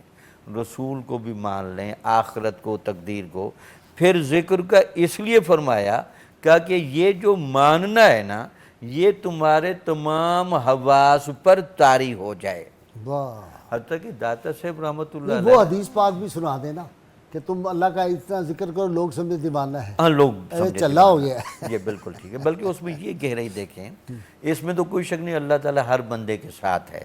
رسول کو بھی مان لیں، آخرت کو، تقدیر کو، پھر ذکر کا اس لیے فرمایا کہ یہ جو ماننا ہے نا یہ تمہارے تمام حواس پر طاری ہو جائے۔ واہ، حتیٰ کہ داتا صاحب رحمۃ اللہ وہ علیہ، حدیث پاک بھی سنا دینا کہ تم اللہ کا اتنا ذکر کرو لوگ سمجھے دیوانہ ہے، ہاں لوگ ارے چلا ہو گیا ہے۔ یہ بالکل ٹھیک ہے۔ بلکہ اس میں یہ گہرائی دیکھیں، اس میں تو کوئی شک نہیں اللہ تعالیٰ ہر بندے کے ساتھ ہے،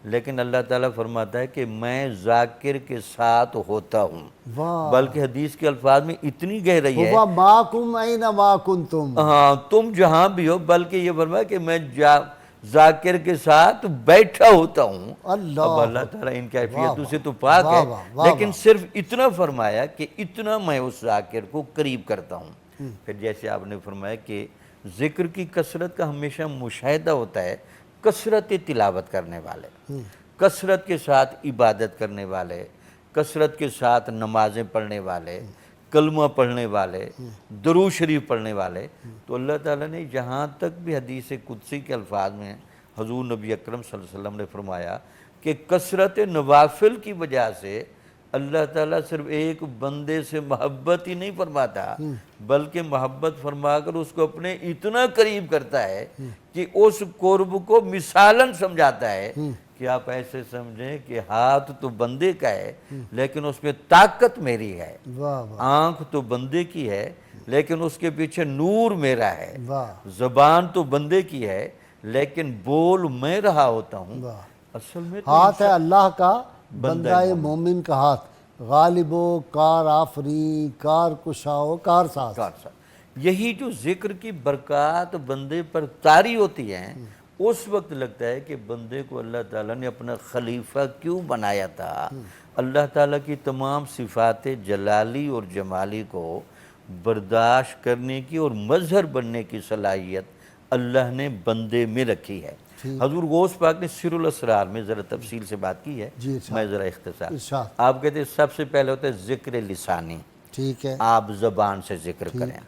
لیکن اللہ تعالیٰ فرماتا ہے کہ میں ذاکر کے ساتھ ہوتا ہوں۔ واہ، بلکہ حدیث کے الفاظ میں اتنی گہرائی ہے، ہوا ماکم این ما کنتم، ہاں تم جہاں بھی ہو، بلکہ یہ فرمایا کہ میں ذاکر کے ساتھ بیٹھا ہوتا ہوں۔ اللہ، اب اللہ تعالیٰ ان کیفیتوں سے تو پاک ہے، لیکن صرف اتنا فرمایا کہ اتنا میں اس ذاکر کو قریب کرتا ہوں۔ پھر جیسے آپ نے فرمایا کہ ذکر کی کثرت کا ہمیشہ مشاہدہ ہوتا ہے، کثرت تلاوت کرنے والے، کثرت کے ساتھ عبادت کرنے والے، کثرت کے ساتھ نمازیں پڑھنے والے، کلمہ پڑھنے والے، درود شریف پڑھنے والے، تو اللہ تعالیٰ نے یہاں تک بھی حدیث قدسی کے الفاظ میں حضور نبی اکرم صلی اللہ علیہ وسلم نے فرمایا کہ کثرت نوافل کی وجہ سے اللہ تعالیٰ صرف ایک بندے سے محبت ہی نہیں فرماتا، بلکہ محبت فرما کر اس کو اپنے اتنا قریب کرتا ہے کہ اس قرب کو مثالاً سمجھاتا ہے کہ آپ ایسے سمجھیں کہ ہاتھ تو بندے کا ہے لیکن اس میں طاقت میری ہے، واہ واہ آنکھ تو بندے کی ہے لیکن اس کے پیچھے نور میرا ہے، واہ زبان تو بندے کی ہے لیکن بول میں رہا ہوتا ہوں۔ واہ، اصل میں تو ہاتھ ہے اللہ کا، بندہ مومن کا ہاتھ، غالب و کار آفری، کار کشاؤ کار ساز۔ کار صاحب، یہی جو ذکر کی برکات بندے پر طاری ہوتی ہیں، اس وقت لگتا ہے کہ بندے کو اللہ تعالیٰ نے اپنا خلیفہ کیوں بنایا تھا۔ اللہ تعالیٰ کی تمام صفات جلالی اور جمالی کو برداشت کرنے کی اور مظہر بننے کی صلاحیت اللہ نے بندے میں رکھی ہے۔ حضور غوث پاک نے سر الاسرار میں ذرا تفصیل سے بات کی ہے، جی ارشاد، میں ذرا اختصار۔ ارشاد۔ آپ کہتے ہیں سب سے پہلے ہوتا ہے ذکر لسانی، ٹھیک ہے، آپ زبان سے ذکر کریں۔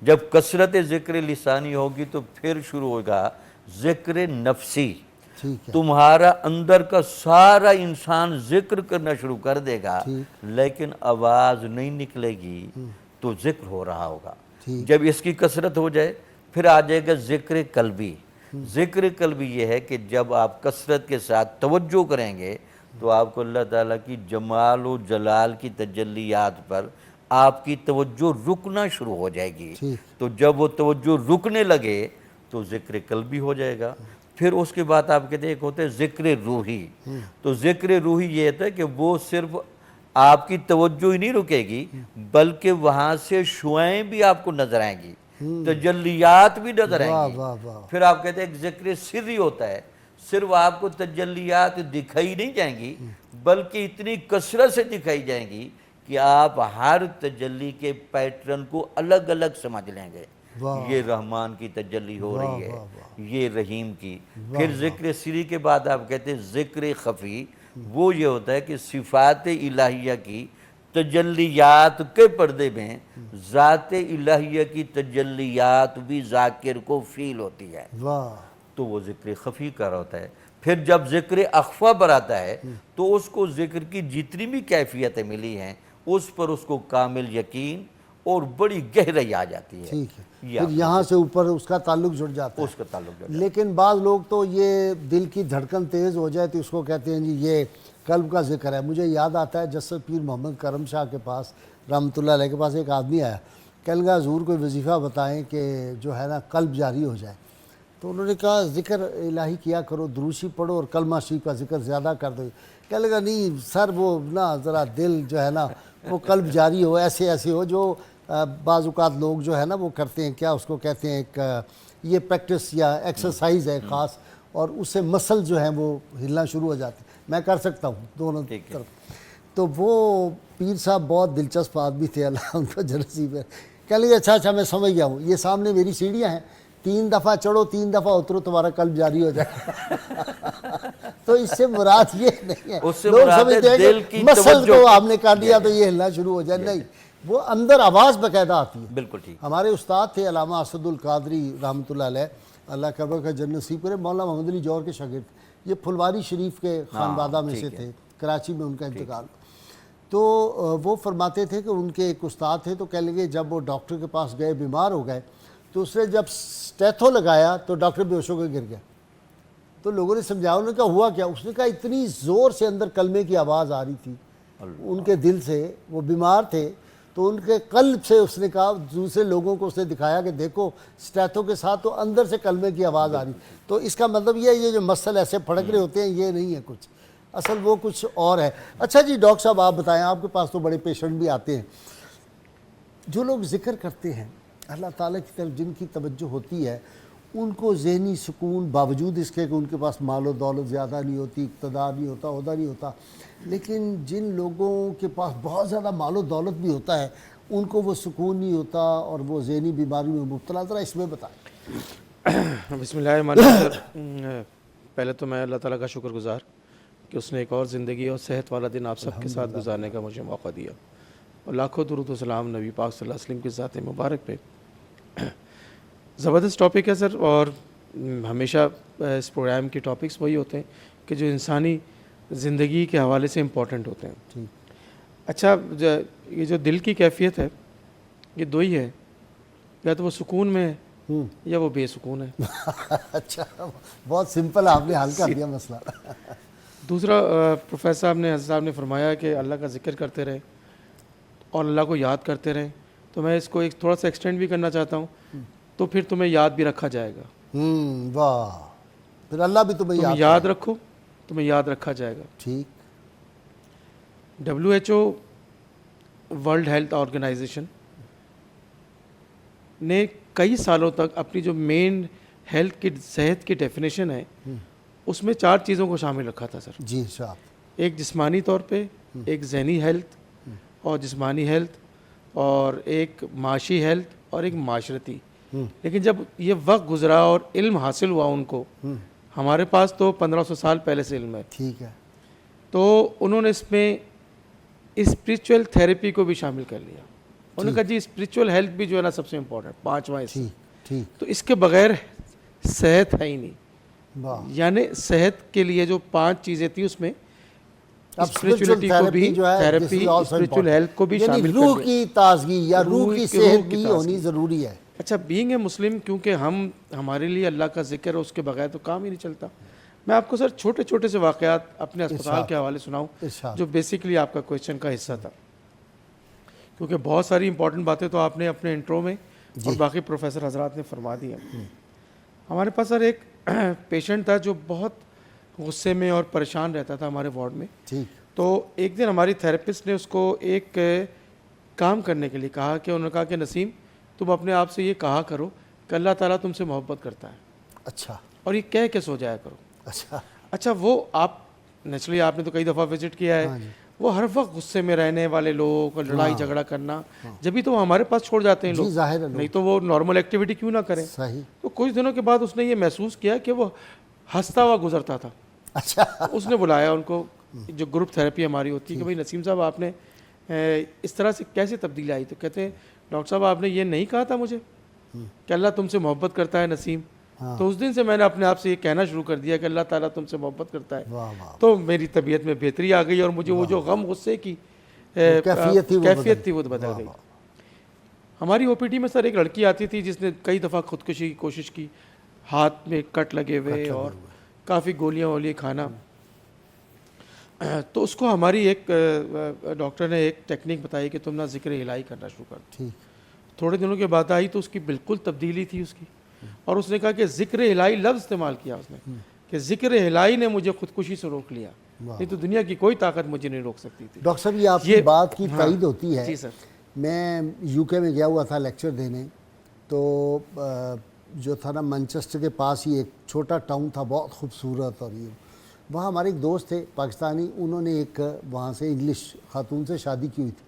جب کثرت ذکر لسانی ہوگی تو پھر شروع ہوگا ذکر نفسی، ٹھیک ہے، تمہارا اندر کا سارا انسان ذکر کرنا شروع کر دے گا لیکن آواز نہیں نکلے گی تو ذکر ہو رہا ہوگا۔ جب اس کی کثرت ہو جائے پھر آ جائے گا ذکر قلبی۔ ذکر قلبی یہ ہے کہ جب آپ کثرت کے ساتھ توجہ کریں گے تو آپ کو اللہ تعالیٰ کی جمال و جلال کی تجلیات پر آپ کی توجہ رکنا شروع ہو جائے گی۔ تو جب وہ توجہ رکنے لگے تو ذکر قلبی ہو جائے گا۔ پھر اس کے بعد آپ کہتے ہیں ایک ہوتا ہے ذکر روحی۔ تو ذکر روحی یہ ہوتا ہے کہ وہ صرف آپ کی توجہ ہی نہیں رکے گی بلکہ وہاں سے شعائیں بھی آپ کو نظر آئیں گی، تجلیات بھی نظر آئیں گی۔ واہ واہ، پھر آپ کہتے ہیں ایک ذکر سری ہوتا ہے، صرف آپ کو تجلیات دکھائی نہیں جائیں گی بلکہ اتنی کثرت سے دکھائی جائیں گی کہ آپ ہر تجلی کے پیٹرن کو الگ الگ سمجھ لیں گے۔ یہ رحمان کی تجلی ہو رہی ہے، یہ رحیم کی۔ پھر ذکر سری کے بعد آپ کہتے ہیں ذکر خفی، وہ یہ ہوتا ہے کہ صفات الہیہ کی تجلیات کے پردے میں ذات الہیہ کی تجلیات بھی ذاکر کو فیل ہوتی ہے، واہ، تو وہ ذکر خفی کا ہوتا ہے۔ پھر جب ذکر اخفا پر آتا ہے تو اس کو ذکر کی جتنی بھی کیفیتیں ملی ہیں اس پر اس کو کامل یقین اور بڑی گہرائی آ جاتی ہے۔ ٹھیک ہے، پھر یہاں سے اوپر اس کا تعلق جڑ جاتا ہے۔ اس کا تعلق جو لیکن بعض لوگ تو یہ دل کی دھڑکن تیز ہو جائے تو اس کو کہتے ہیں جی یہ قلب کا ذکر ہے۔ مجھے یاد آتا ہے جسد پیر محمد کرم شاہ کے پاس رحمۃ اللہ علیہ کے پاس ایک آدمی آیا، کہنے لگا حضور کوئی وظیفہ بتائیں کہ جو ہے نا قلب جاری ہو جائے۔ تو انہوں نے کہا ذکر الہی کیا کرو، دروشی پڑھو اور کلمہ شریف کا ذکر زیادہ کر دو۔ کہنے لگا نہیں سر وہ نا ذرا دل جو ہے نا وہ قلب جاری ہو، ایسے ایسے ہو جو بعض اوقات لوگ جو ہے نا وہ کرتے ہیں، کیا اس کو کہتے ہیں، ایک یہ پریکٹس یا ایکسرسائز ہے خاص، اور اس سے مسل جو ہیں وہ ہلنا شروع ہو جاتے ہیں۔ میں کر سکتا ہوں دونوں طرف۔ تو وہ پیر صاحب بہت دلچسپ آدمی تھے، اللہ ان کو جنصیب ہے۔ کہنے لگے اچھا میں سمجھ گیا ہوں، یہ سامنے میری سیڑھیاں ہیں، 3 دفعہ چڑھو 3 دفعہ اترو تمہارا قلب جاری ہو جائے۔ تو اس سے مراد یہ نہیں ہے، لوگ سمجھتے ہیں کہ مسل کو آپ نے کر دیا تو یہ ہلنا شروع ہو جائے، نہیں، وہ اندر آواز باقاعدہ آتی ہے۔ بالکل ٹھیک۔ ہمارے استاد تھے علامہ اسد القادری رحمۃ اللہ علیہ، اللہ قبر کا جنت نصیب کرے، مولانا محمد علی جوہر کے شاگرد، یہ پھلواری شریف کے خانوادہ میں سے تھے، کراچی میں ان کا انتقال۔ تو وہ فرماتے تھے کہ ان کے ایک استاد تھے، تو کہہ لگے جب وہ ڈاکٹر کے پاس گئے، بیمار ہو گئے، تو اس نے جب اسٹیتھو لگایا تو ڈاکٹر بے ہوش ہو کے گر گیا۔ تو لوگوں نے سمجھایا، انہوں نے کہا ہوا کیا؟ اس نے کہا اتنی زور سے اندر کلمے کی آواز آ رہی تھی ان کے دل سے، وہ بیمار تھے، تو ان کے قلب سے اس نے کہا، دوسرے لوگوں کو اس نے دکھایا کہ دیکھو اسٹیتھو کے ساتھ تو اندر سے کلمے کی آواز آ رہی۔ تو اس کا مطلب یہ جو مسل ایسے پھڑک رہے ہوتے ہیں یہ نہیں ہے کچھ، اصل وہ کچھ اور ہے۔ اچھا جی ڈاکٹر صاحب آپ بتائیں، آپ کے پاس تو بڑے پیشنٹ بھی آتے ہیں، جو لوگ ذکر کرتے ہیں اللہ تعالیٰ کی طرف جن کی توجہ ہوتی ہے، ان کو ذہنی سکون باوجود اس کے کہ ان کے پاس مال و دولت زیادہ نہیں ہوتی، اقتدار نہیں ہوتا، عہدہ نہیں ہوتا، لیکن جن لوگوں کے پاس بہت زیادہ مال و دولت بھی ہوتا ہے ان کو وہ سکون نہیں ہوتا اور وہ ذہنی بیماری میں مبتلا۔ ذرا اس میں بتائیں۔ بسم اللہ الرحمن الرحیم۔ پہلے تو میں اللہ تعالیٰ کا شکر گزار کہ اس نے ایک اور زندگی اور صحت والا دن آپ سب کے ساتھ گزارنے کا مجھے موقع دیا، اور لاکھوں درود و سلام نبی پاک صلی اللہ علیہ وسلم کی ذات مبارک پہ. زبردست ٹاپک ہے سر, اور ہمیشہ اس پروگرام کے ٹاپکس وہی ہوتے ہیں کہ جو انسانی زندگی کے حوالے سے امپورٹنٹ ہوتے ہیں. اچھا, یہ جو دل کی کیفیت ہے یہ دو ہی ہے, یا تو وہ سکون میں ہے یا وہ بے سکون ہے. اچھا, بہت سمپل آپ نے حل کر دیا مسئلہ. دوسرا پروفیسر صاحب نے, حضرت صاحب نے فرمایا کہ اللہ کا ذکر کرتے رہیں اور اللہ کو یاد کرتے رہیں. تو میں اس کو ایک تھوڑا سا ایکسٹینڈ بھی کرنا چاہتا ہوں, تو پھر تمہیں یاد بھی رکھا جائے گا. واہ, پھر اللہ بھی تمہیں تم یاد رکھو, تمہیں یاد رکھا جائے گا. ٹھیک. WHO ورلڈ ہیلتھ آرگنائزیشن نے کئی سالوں تک اپنی جو مین ہیلتھ کی صحت کی ڈیفینیشن ہے اس میں 4 چیزوں کو شامل رکھا تھا سر. جی صاحب. ایک جسمانی طور پہ, ایک ذہنی ہیلتھ اور جسمانی ہیلتھ, اور ایک معاشی ہیلتھ, اور ایک معاشرتی. لیکن جب یہ وقت گزرا اور علم حاصل ہوا ان کو, ہمارے پاس تو 1500 سال پہلے سے علم ہے, ٹھیک ہے, تو انہوں نے اس میں اسپریچول تھیراپی کو بھی شامل کر لیا. انہوں نے کہا جی اسپریچول ہیلتھ بھی جو ہے نا سب سے امپورٹنٹ, 5واں حصہ. ٹھیک. تو اس کے بغیر صحت ہے ہی نہیں. واہ. یعنی صحت کے لیے جو 5 چیزیں تھیں اس میں اب اسپریچولیٹی کو بھی, تھیراپی, اسپریچول ہیلتھ کو بھی شامل کر روح دیا. کی تازگی یا روح کی صحت بھی تازگی ہونی ضروری ہے. اچھا, بینگ اے مسلم, کیونکہ ہمارے لیے اللہ کا ذکر ہے, اس کے بغیر تو کام ہی نہیں چلتا. میں آپ کو سر چھوٹے چھوٹے سے واقعات اپنے اسپتال کے حوالے سناؤں جو بیسیکلی آپ کا کویشچن کا حصہ تھا, کیونکہ بہت ساری امپورٹنٹ باتیں تو آپ نے اپنے انٹرو میں اور باقی پروفیسر حضرات نے فرما دی ہیں. ہمارے پاس سر ایک پیشنٹ تھا جو بہت غصے میں اور پریشان رہتا تھا ہمارے وارڈ میں. تو ایک دن ہماری تھراپسٹ نے اس کو ایک کام کرنے کے لیے کہا, کہ انہوں نے کہا کہ نسیم تم اپنے آپ سے یہ کہا کرو کہ اللہ تعالیٰ تم سے محبت کرتا ہے. اچھا. اور یہ کہہ کے سو جایا کرو. اچھا, وہ آپ نیچرلی آپ نے تو کئی دفعہ وزٹ کیا ہے, وہ ہر وقت غصے میں رہنے والے لوگ اور لڑائی جھگڑا کرنا, جبھی تو وہ ہمارے پاس چھوڑ جاتے ہیں لوگ, نہیں تو وہ نارمل ایکٹیویٹی کیوں نہ کریں. تو کچھ دنوں کے بعد اس نے یہ محسوس کیا کہ وہ ہنستا ہوا گزرتا تھا. اچھا. اس نے بلایا ان کو, جو گروپ تھراپی ہماری ہوتی ہے, کہ بھائی نسیم صاحب آپ نے اس طرح سے کیسے تبدیلی آئی؟ تو کہتے ہیں ڈاکٹر صاحب آپ نے یہ نہیں کہا تھا مجھے کہ اللہ تم سے محبت کرتا ہے نسیم, تو اس دن سے میں نے اپنے آپ سے یہ کہنا شروع کر دیا کہ اللہ تعالیٰ تم سے محبت کرتا ہے. تو میری طبیعت میں بہتری آ گئی اور مجھے وہ جو غم غصے کی کیفیت تھی وہ بدل گئی. ہماری او پی ڈی میں سر ایک لڑکی آتی تھی جس نے کئی دفعہ خودکشی کی کوشش کی, ہاتھ میں کٹ لگے ہوئے اور کافی گولیاں وولیاں کھانا. تو اس کو ہماری ایک ڈاکٹر نے ایک ٹیکنیک بتائی کہ تم نہ ذکر الہی کرنا شروع کر دو. تھوڑے دنوں کے بعد آئی تو اس کی بالکل تبدیلی تھی اس کی, اور اس نے کہا کہ ذکر الہی لفظ استعمال کیا اس نے, کہ ذکر الہی نے مجھے خودکشی سے روک لیا, نہیں تو دنیا کی کوئی طاقت مجھے نہیں روک سکتی تھی. ڈاکٹر صاحب یہ آپ کی بات کی تائید ہوتی ہے. جی سر. میں یو کے میں گیا ہوا تھا لیکچر دینے, تو جو تھا نا مانچسٹر کے پاس ہی ایک چھوٹا ٹاؤن تھا, بہت خوبصورت, اور یہ وہاں ہمارے ایک دوست تھے پاکستانی, انہوں نے ایک وہاں سے انگلش خاتون سے شادی کی ہوئی تھی.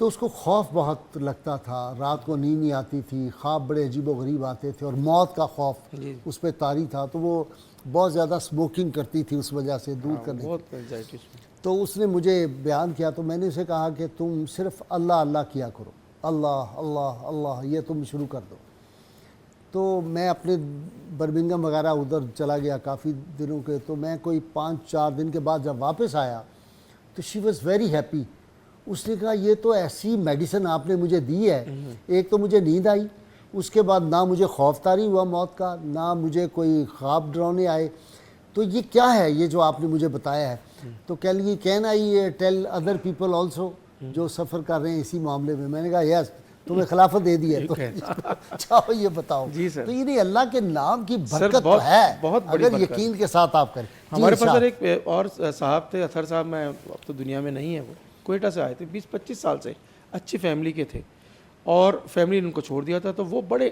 تو اس کو خوف بہت لگتا تھا, رات کو نیند نہیں آتی تھی, خواب بڑے عجیب و غریب آتے تھے, اور موت کا خوف اس پہ طاری تھا. تو وہ بہت زیادہ اسموکنگ کرتی تھی اس وجہ سے دور کرنے کی. تو اس نے مجھے بیان کیا, تو میں نے اسے کہا کہ تم صرف اللہ اللہ کیا کرو, اللہ اللہ اللہ, یہ تم شروع کر دو. تو میں اپنے برمنگم وغیرہ ادھر چلا گیا کافی دنوں کے. تو میں کوئی 5-4 دن کے بعد جب واپس آیا تو شی واز ویری ہیپی. اس نے کہا یہ تو ایسی میڈیسن آپ نے مجھے دی ہے, ایک تو مجھے نیند آئی, اس کے بعد نہ مجھے خوف طاری ہوا موت کا, نہ مجھے کوئی خواب ڈرانے آئے. تو یہ کیا ہے یہ جو آپ نے مجھے بتایا ہے؟ تو کہہ لیے can I tell other people also جو سفر کر رہے ہیں اسی معاملے میں. میں نے کہا یس, تمہیں خلافت دے دی ہے, تو چاہو یہ بتاؤ. تو یہ نہیں, اللہ کے نام کی برکت تو ہے اگر یقین کے ساتھ آپ کریں. ہمارے پاس سر ایک اور صاحب تھے, اطہر صاحب, میں اب تو دنیا میں نہیں ہے, وہ کوئٹہ سے آئے تھے, 20-25 سال سے اچھی فیملی کے تھے, اور فیملی نے ان کو چھوڑ دیا تھا. تو وہ بڑے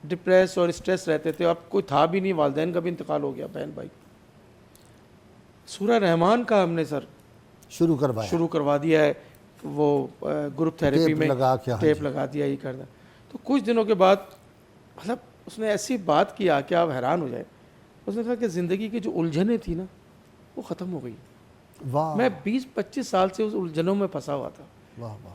ڈپریس اور اسٹریس رہتے تھے. اب کوئی تھا بھی نہیں, والدین کا بھی انتقال ہو گیا, بہن بھائی. سورہ رحمان کا ہم نے سر شروع کروا دیا ہے, وہ گروپ تھیراپی میں ٹیپ لگا دیا, یہ کرنا. تو کچھ دنوں کے بعد مطلب اس نے ایسی بات کیا کہ آپ حیران ہو جائے. اس نے کہا کہ زندگی کی جو الجھنیں تھی نا وہ ختم ہو گئی. میں 20-25 سال سے اس الجھنوں میں پھنسا ہوا تھا,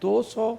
200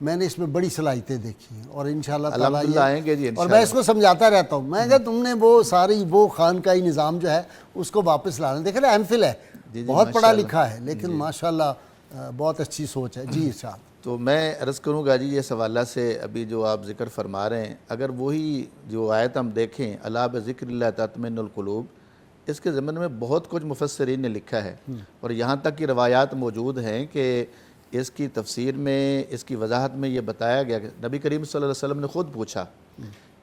میں نے اس میں بڑی صلاحیتیں دیکھی ہیں اور انشاءاللہ تعالیٰ الحمدللہ آئیں گے جی اور انشاءاللہ۔ میں اس کو سمجھاتا رہتا ہوں، میں کہا تم نے وہ ساری وہ خانقاہی نظام جو ہے اس کو واپس لانا، دیکھیں نا ایم فل ہے، بہت پڑھا لکھا ہے لیکن ماشاءاللہ بہت اچھی سوچ ہے۔ جی ارشاد۔ تو میں عرض کروں گا جی اس حوالہ سے ابھی جو آپ ذکر فرما رہے ہیں، اگر وہی جو آیت ہم دیکھیں الا بذکر اللہ تطمئن القلوب، اس کے ضمن میں بہت کچھ مفسرین نے لکھا ہے اور یہاں تک کی روایات موجود ہیں کہ اس کی تفسیر میں، اس کی وضاحت میں یہ بتایا گیا کہ نبی کریم صلی اللہ علیہ وسلم نے خود پوچھا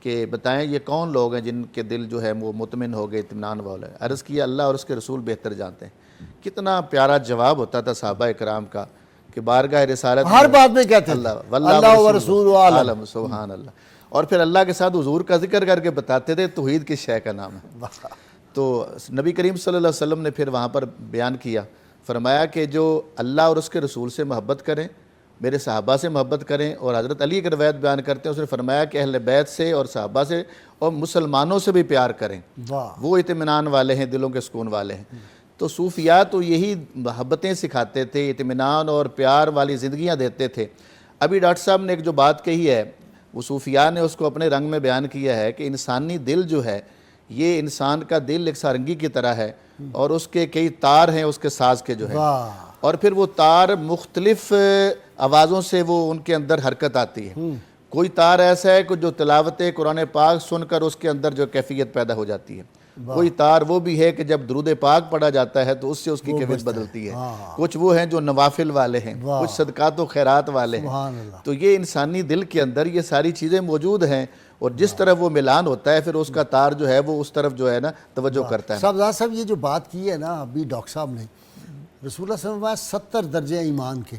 کہ بتائیں یہ کون لوگ ہیں جن کے دل جو ہے وہ مطمئن ہو گئے، اطمینان والے۔ عرض کیا اللہ اور اس کے رسول بہتر جانتے ہیں۔ کتنا پیارا جواب ہوتا تھا صحابہ کرام کا کہ بارگاہ رسالت ہر بات میں کہتے ہیں اللہ و رسول عالم، سبحان اللہ، اور پھر اللہ کے ساتھ حضور کا ذکر کر کے بتاتے تھے توحید کس شے کا نام ہے۔ تو نبی کریم صلی اللہ علیہ وسلم نے پھر وہاں پر بیان کیا، فرمایا کہ جو اللہ اور اس کے رسول سے محبت کریں، میرے صحابہ سے محبت کریں، اور حضرت علی کی روایت بیان کرتے ہیں، اس نے فرمایا کہ اہل بیت سے اور صحابہ سے اور مسلمانوں سے بھی پیار کریں، وہ اطمینان والے ہیں، دلوں کے سکون والے ہیں۔ تو صوفیاء تو یہی محبتیں سکھاتے تھے، اطمینان اور پیار والی زندگیاں دیتے تھے۔ ابھی ڈاکٹر صاحب نے ایک جو بات کہی ہے، وہ صوفیاء نے اس کو اپنے رنگ میں بیان کیا ہے کہ انسانی دل جو ہے یہ انسان کا دل ایک سارنگی کی طرح ہے اور اس کے کئی تار ہیں اس کے ساز کے جو ہے، اور پھر وہ تار مختلف آوازوں سے وہ ان کے اندر حرکت آتی ہے۔ کوئی تار ایسا ہے کہ جو تلاوت قرآن پاک سن کر اس کے اندر جو کیفیت پیدا ہو جاتی ہے، کوئی تار وہ بھی ہے کہ جب درود پاک پڑھا جاتا ہے تو اس سے اس کی کیفیت بدلتی ہے، کچھ وہ ہیں جو نوافل والے ہیں، کچھ صدقات و خیرات والے ہیں۔ تو یہ انسانی دل کے اندر یہ ساری چیزیں موجود ہیں اور جس طرف وہ ملان ہوتا ہے پھر اس کا تار جو ہے وہ اس طرف جو ہے نا توجہ کرتا ہے۔ صاحب یہ جو بات کی ہے نا ابھی ڈاکٹر صاحب نے، رسول اللہ صلی اللہ علیہ وسلم 70 درجے ایمان کے،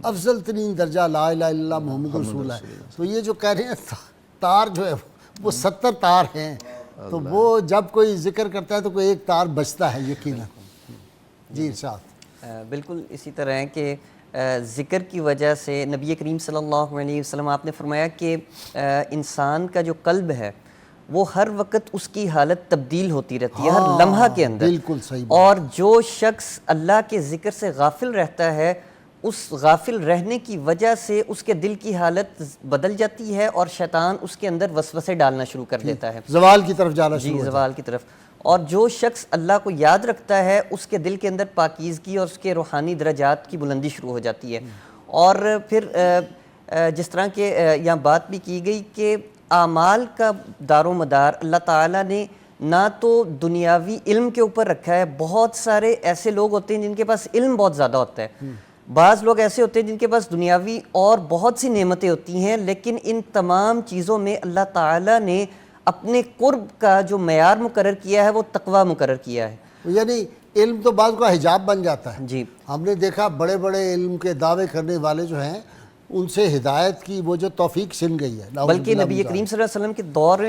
افضل ترین درجہ لا الہ الا اللہ محمد رسول اللہ ہے، تو یہ جو کہہ رہے ہیں تار جو ہے وہ 70 تار ہیں، تو وہ جب کوئی ذکر کرتا ہے تو کوئی ایک تار بچتا ہے یقیناً۔ جی ارشاد۔ بالکل اسی طرح ہے کہ ذکر کی وجہ سے نبی کریم صلی اللہ علیہ وسلم آپ نے فرمایا کہ انسان کا جو قلب ہے وہ ہر وقت اس کی حالت تبدیل ہوتی رہتی ہے، ہر لمحہ کے اندر۔ بالکل صحیح۔ اور جو شخص اللہ کے ذکر سے غافل رہتا ہے، اس غافل رہنے کی وجہ سے اس کے دل کی حالت بدل جاتی ہے اور شیطان اس کے اندر وسوسے ڈالنا شروع کر دیتا ہے، زوال کی طرف جانا شروع جی زوال کی طرف۔ اور جو شخص اللہ کو یاد رکھتا ہے اس کے دل کے اندر پاکیزگی اور اس کے روحانی درجات کی بلندی شروع ہو جاتی ہے۔ اور پھر جس طرح کہ یہاں بات بھی کی گئی کہ اعمال کا دار و مدار اللہ تعالیٰ نے نہ تو دنیاوی علم کے اوپر رکھا ہے، بہت سارے ایسے لوگ ہوتے ہیں جن کے پاس علم بہت زیادہ ہوتا ہے، بعض لوگ ایسے ہوتے ہیں جن کے پاس دنیاوی اور بہت سی نعمتیں ہوتی ہیں، لیکن ان تمام چیزوں میں اللہ تعالیٰ نے اپنے قرب کا جو معیار مقرر کیا ہے وہ تقوی مقرر کیا ہے۔ یعنی علم تو بعض کا حجاب بن جاتا ہے۔ جی ہم نے دیکھا بڑے بڑے علم کے دعوے کرنے والے جو ہیں ان سے ہدایت کی وہ جو توفیق چھن گئی ہے، بلکہ نبی کریم صلی اللہ علیہ وسلم کے دور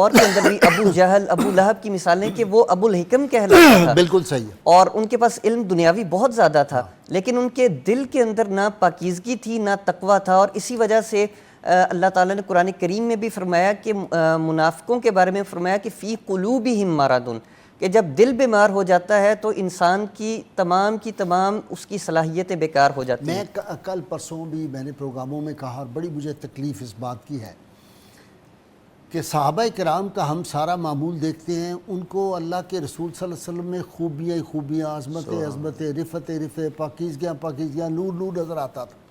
کے اندر بھی ابو جہل، ابو لہب کی مثالیں کہ وہ ابو الحکم کہلاتا تھا، بالکل صحیح ہے، اور ان کے پاس علم دنیاوی بہت زیادہ تھا، لیکن ان کے دل کے اندر نہ پاکیزگی تھی نہ تقوی تھا، اور اسی وجہ سے اللہ تعالیٰ نے قرآن کریم میں بھی فرمایا کہ منافقوں کے بارے میں فرمایا کہ فی قلوبہم مرض، کہ جب دل بیمار ہو جاتا ہے تو انسان کی تمام اس کی صلاحیتیں بیکار ہو جاتی ہیں۔ میں کل پرسوں بھی میں نے پروگراموں میں کہا اور بڑی مجھے تکلیف اس بات کی ہے کہ صحابہ کرام کا ہم سارا معمول دیکھتے ہیں، ان کو اللہ کے رسول صلی اللہ علیہ وسلم میں خوبیاں، عظمتیں، رفت، پاکیزگیاں، نور نظر آتا تھا۔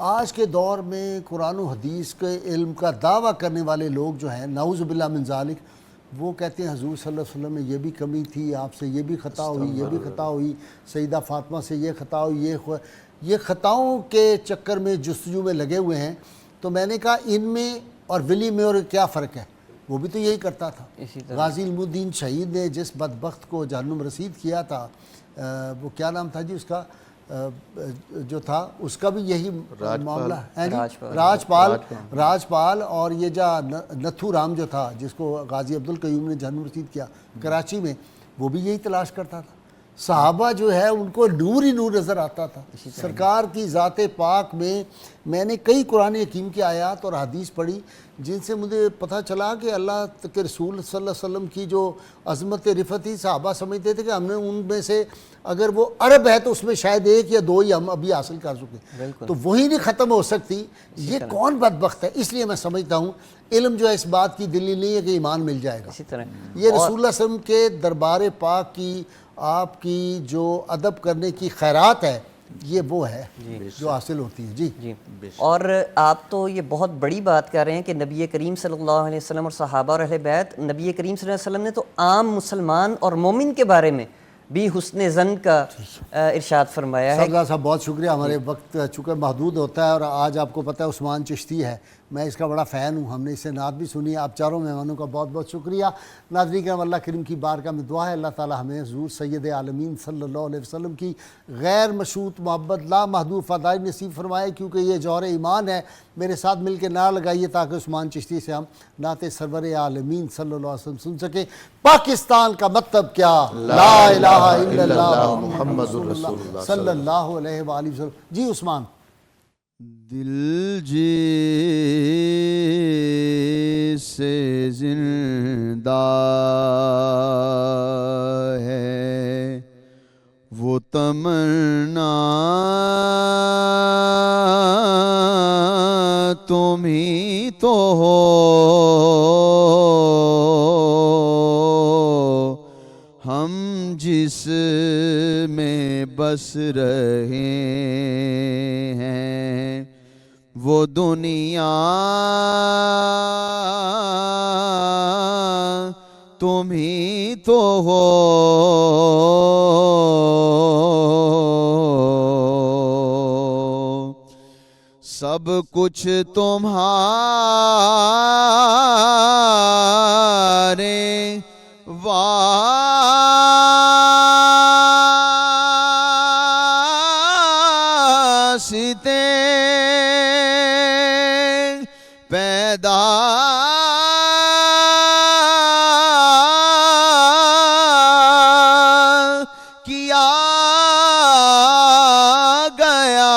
آج کے دور میں قرآن و حدیث کے علم کا دعویٰ کرنے والے لوگ جو ہیں نعوذ باللہ من ذالک، وہ کہتے ہیں حضور صلی اللہ علیہ وسلم میں یہ بھی کمی تھی، آپ سے یہ بھی خطا ہوئی، یہ بھی خطا ہوئی، سیدہ فاطمہ سے یہ خطا ہوئی، یہ خطاؤں کے چکر میں جستجو میں لگے ہوئے ہیں۔ تو میں نے کہا ان میں اور ولی میں اور کیا فرق ہے؟ وہ بھی تو یہی کرتا تھا۔ غازی علم الدین شہید نے جس بدبخت کو جہنم رسید کیا تھا، وہ کیا نام تھا جی اس کا، جو تھا اس کا بھی یہی معاملہ ہے، راجپال، اور یہ نتھو رام جو تھا جس کو غازی عبدالقیوم نے جہنم رسید کیا کراچی میں، وہ بھی یہی تلاش کرتا تھا۔ صحابہ جو ہے ان کو نور ہی نور نظر آتا تھا. سرکار کی ذات پاک میں نے کئی قرآن حکیم کی آیات اور حدیث پڑھی جن سے مجھے پتہ چلا کہ اللہ کے رسول صلی اللہ علیہ وسلم کی جو عظمت رفعت تھی، صحابہ سمجھتے تھے کہ ہم نے ان میں سے اگر وہ عرب ہے تو اس میں شاید 1 یا 2 ہی ہم ابھی حاصل کر چکے، تو وہی نہیں ختم ہو سکتی. یہ کون بدبخت ہے؟ اس لیے میں سمجھتا ہوں علم جو ہے اس بات کی دلیل نہیں ہے کہ ایمان مل جائے گا. اسی طرح یہ رسول اللہ صلی اللہ علیہ وسلم کے دربار پاک کی آپ کی جو ادب کرنے کی خیرات ہے، یہ وہ ہے جو حاصل ہوتی ہے. جی اور آپ تو یہ بہت بڑی بات کر رہے ہیں کہ نبی کریم صلی اللہ علیہ وسلم اور صحابہ اور اہل بیت، نبی کریم صلی اللہ علیہ وسلم نے تو عام مسلمان اور مومن کے بارے میں بھی حسن ظن کا ارشاد فرمایا ہے. سرکار صاحب بہت شکریہ. ہمارے وقت چونکہ محدود ہوتا ہے اور آج آپ کو پتہ ہے عثمان چشتی ہے، میں اس کا بڑا فین ہوں، ہم نے اس سے نعت بھی سنی. آپ چاروں مہمانوں کا بہت بہت شکریہ. ناظرین کرام، اللہ کریم کی بارگاہ میں دعا ہے اللہ تعالی ہمیں حضور سید عالمین صلی اللہ علیہ وسلم کی غیر مشروط محبت لامحدود فدائی نصیب فرمائے، کیونکہ یہ جوہر ایمان ہے. میرے ساتھ مل کے نعرہ لگائیے تاکہ عثمان چشتی سے ہم نعت سرور عالمین صلی اللہ علیہ وسلم سن سکیں. پاکستان کا مطلب کیا؟ لا الہ الا اللہ محمد رسول اللہ صلی اللہ علیہ وآلہ وسلم. جی عثمان. دل جی سے زندہ ہے وہ تمنا تم ہی تو ہو، ہم جس میں بس رہے ہیں وہ دنیا تم ہی تو ہو، سب کچھ تمہارے واسطے پیدا کیا گیا،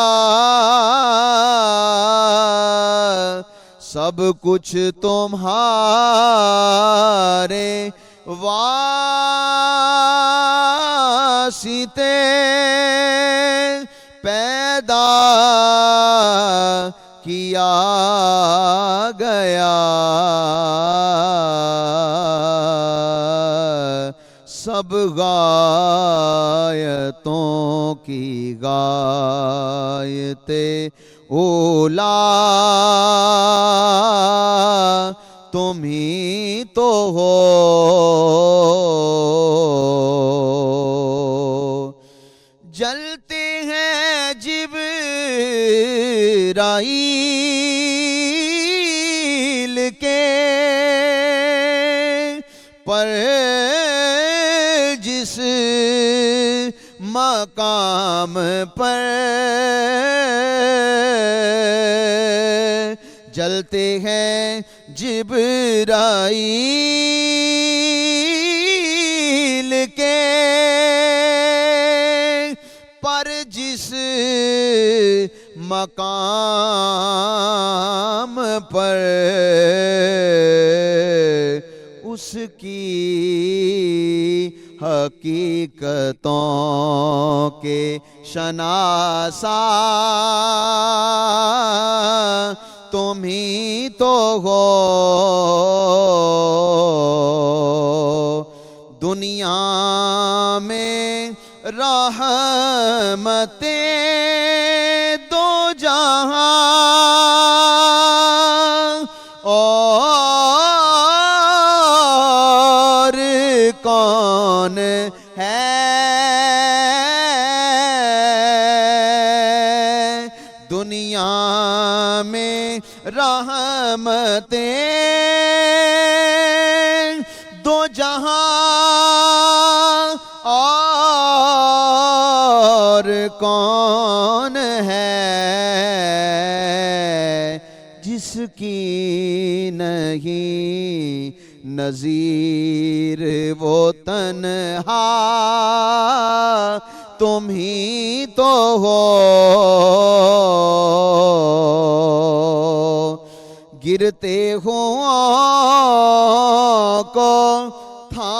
سب کچھ تمہارے واسطے پیدا کیا گیا، سب غایتوں کی غایت اولا تم ہی تو ہو، جلتے ہیں جبرائیل کے پر جس مقام پر جلتے ہیں جبرائیل کے پر جس مقام پر اس کی حقیقتوں کے شناسا تم ہی تو ہو، دنیا میں رحمتیں دو جہاں اور کون ہے، دنیا میں رحمتیں دو جہاں اور کون ہے جس کی نہیں نظیر وہ تنہا تم ہی تو ہو، گرتے ہوں کو تھام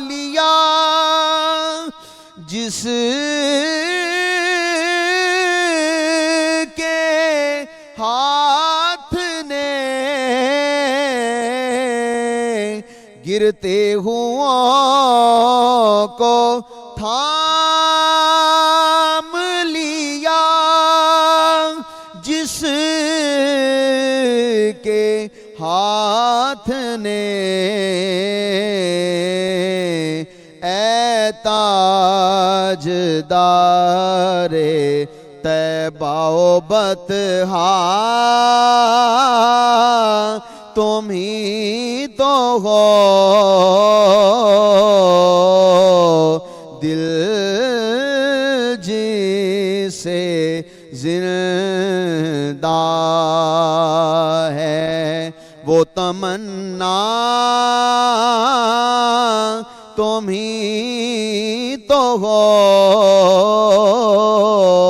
لیا، جس کے ہاتھ نے گرتے ہوں کو تھام لیا، جس کے ہاتھ نے اے تاجدار طیبہ و بطحا، تم ہی تو ہو، دل جسے زندہ ہے وہ تمنا، تم ہی تو ہو،